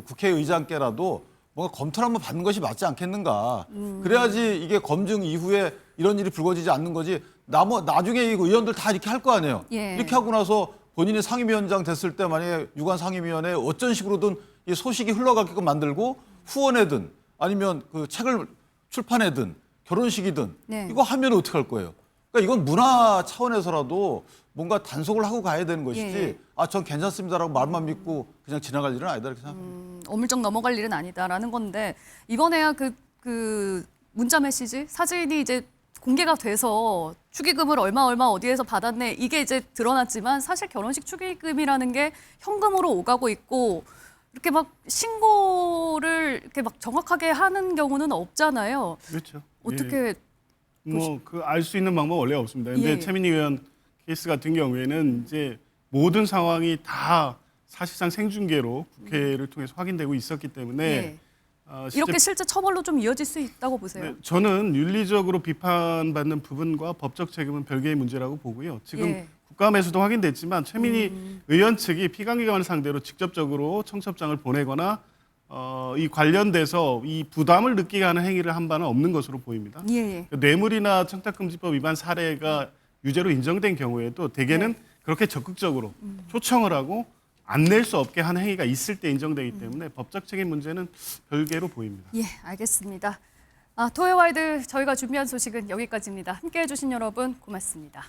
국회의장께라도 뭔가 검토를 한번 받는 것이 맞지 않겠는가. 그래야지 이게 검증 이후에 이런 일이 불거지지 않는 거지. 나중에 이 의원들 다 이렇게 할 거 아니에요. 예. 이렇게 하고 나서 본인이 상임위원장 됐을 때 만약에 유관 상임위원회에 어쩐 식으로든 이 소식이 흘러가게끔 만들고 후원회든 아니면 그 책을 출판회든 결혼식이든 네. 이거 하면 어떻게 할 거예요? 그러니까 이건 문화 차원에서라도 뭔가 단속을 하고 가야 되는 것이지 예. 전 괜찮습니다라고 말만 믿고 그냥 지나갈 일은 아니다 이렇게 생각합니다. 어물쩍 넘어갈 일은 아니다라는 건데 이번에야 그 문자 메시지 사진이 이제 공개가 돼서 축의금을 얼마 어디에서 받았네 이게 이제 드러났지만 사실 결혼식 축의금이라는 게 현금으로 오가고 있고 이렇게 막 신고를 이렇게 막 정확하게 하는 경우는 없잖아요. 그렇죠. 어떻게 알 수 있는 방법 원래 없습니다. 근데 예. 최민희 의원 케이스 같은 경우에는 이제 모든 상황이 다 사실상 생중계로 국회를 통해서 확인되고 있었기 때문에 예. 이렇게 실제 처벌로 좀 이어질 수 있다고 보세요? 네, 저는 윤리적으로 비판받는 부분과 법적 책임은 별개의 문제라고 보고요. 지금 예. 국감에서도 확인됐지만 최민희 의원 측이 피감기관을 상대로 직접적으로 청첩장을 보내거나 이 관련돼서 이 부담을 느끼게 하는 행위를 한 바는 없는 것으로 보입니다. 예. 뇌물이나 청탁금지법 위반 사례가 유죄로 인정된 경우에도 대개는 그렇게 적극적으로 초청을 하고 안 낼 수 없게 하는 행위가 있을 때 인정되기 때문에 법적 책임 문제는 별개로 보입니다. 예, 알겠습니다. 토요와이드 저희가 준비한 소식은 여기까지입니다. 함께해 주신 여러분 고맙습니다.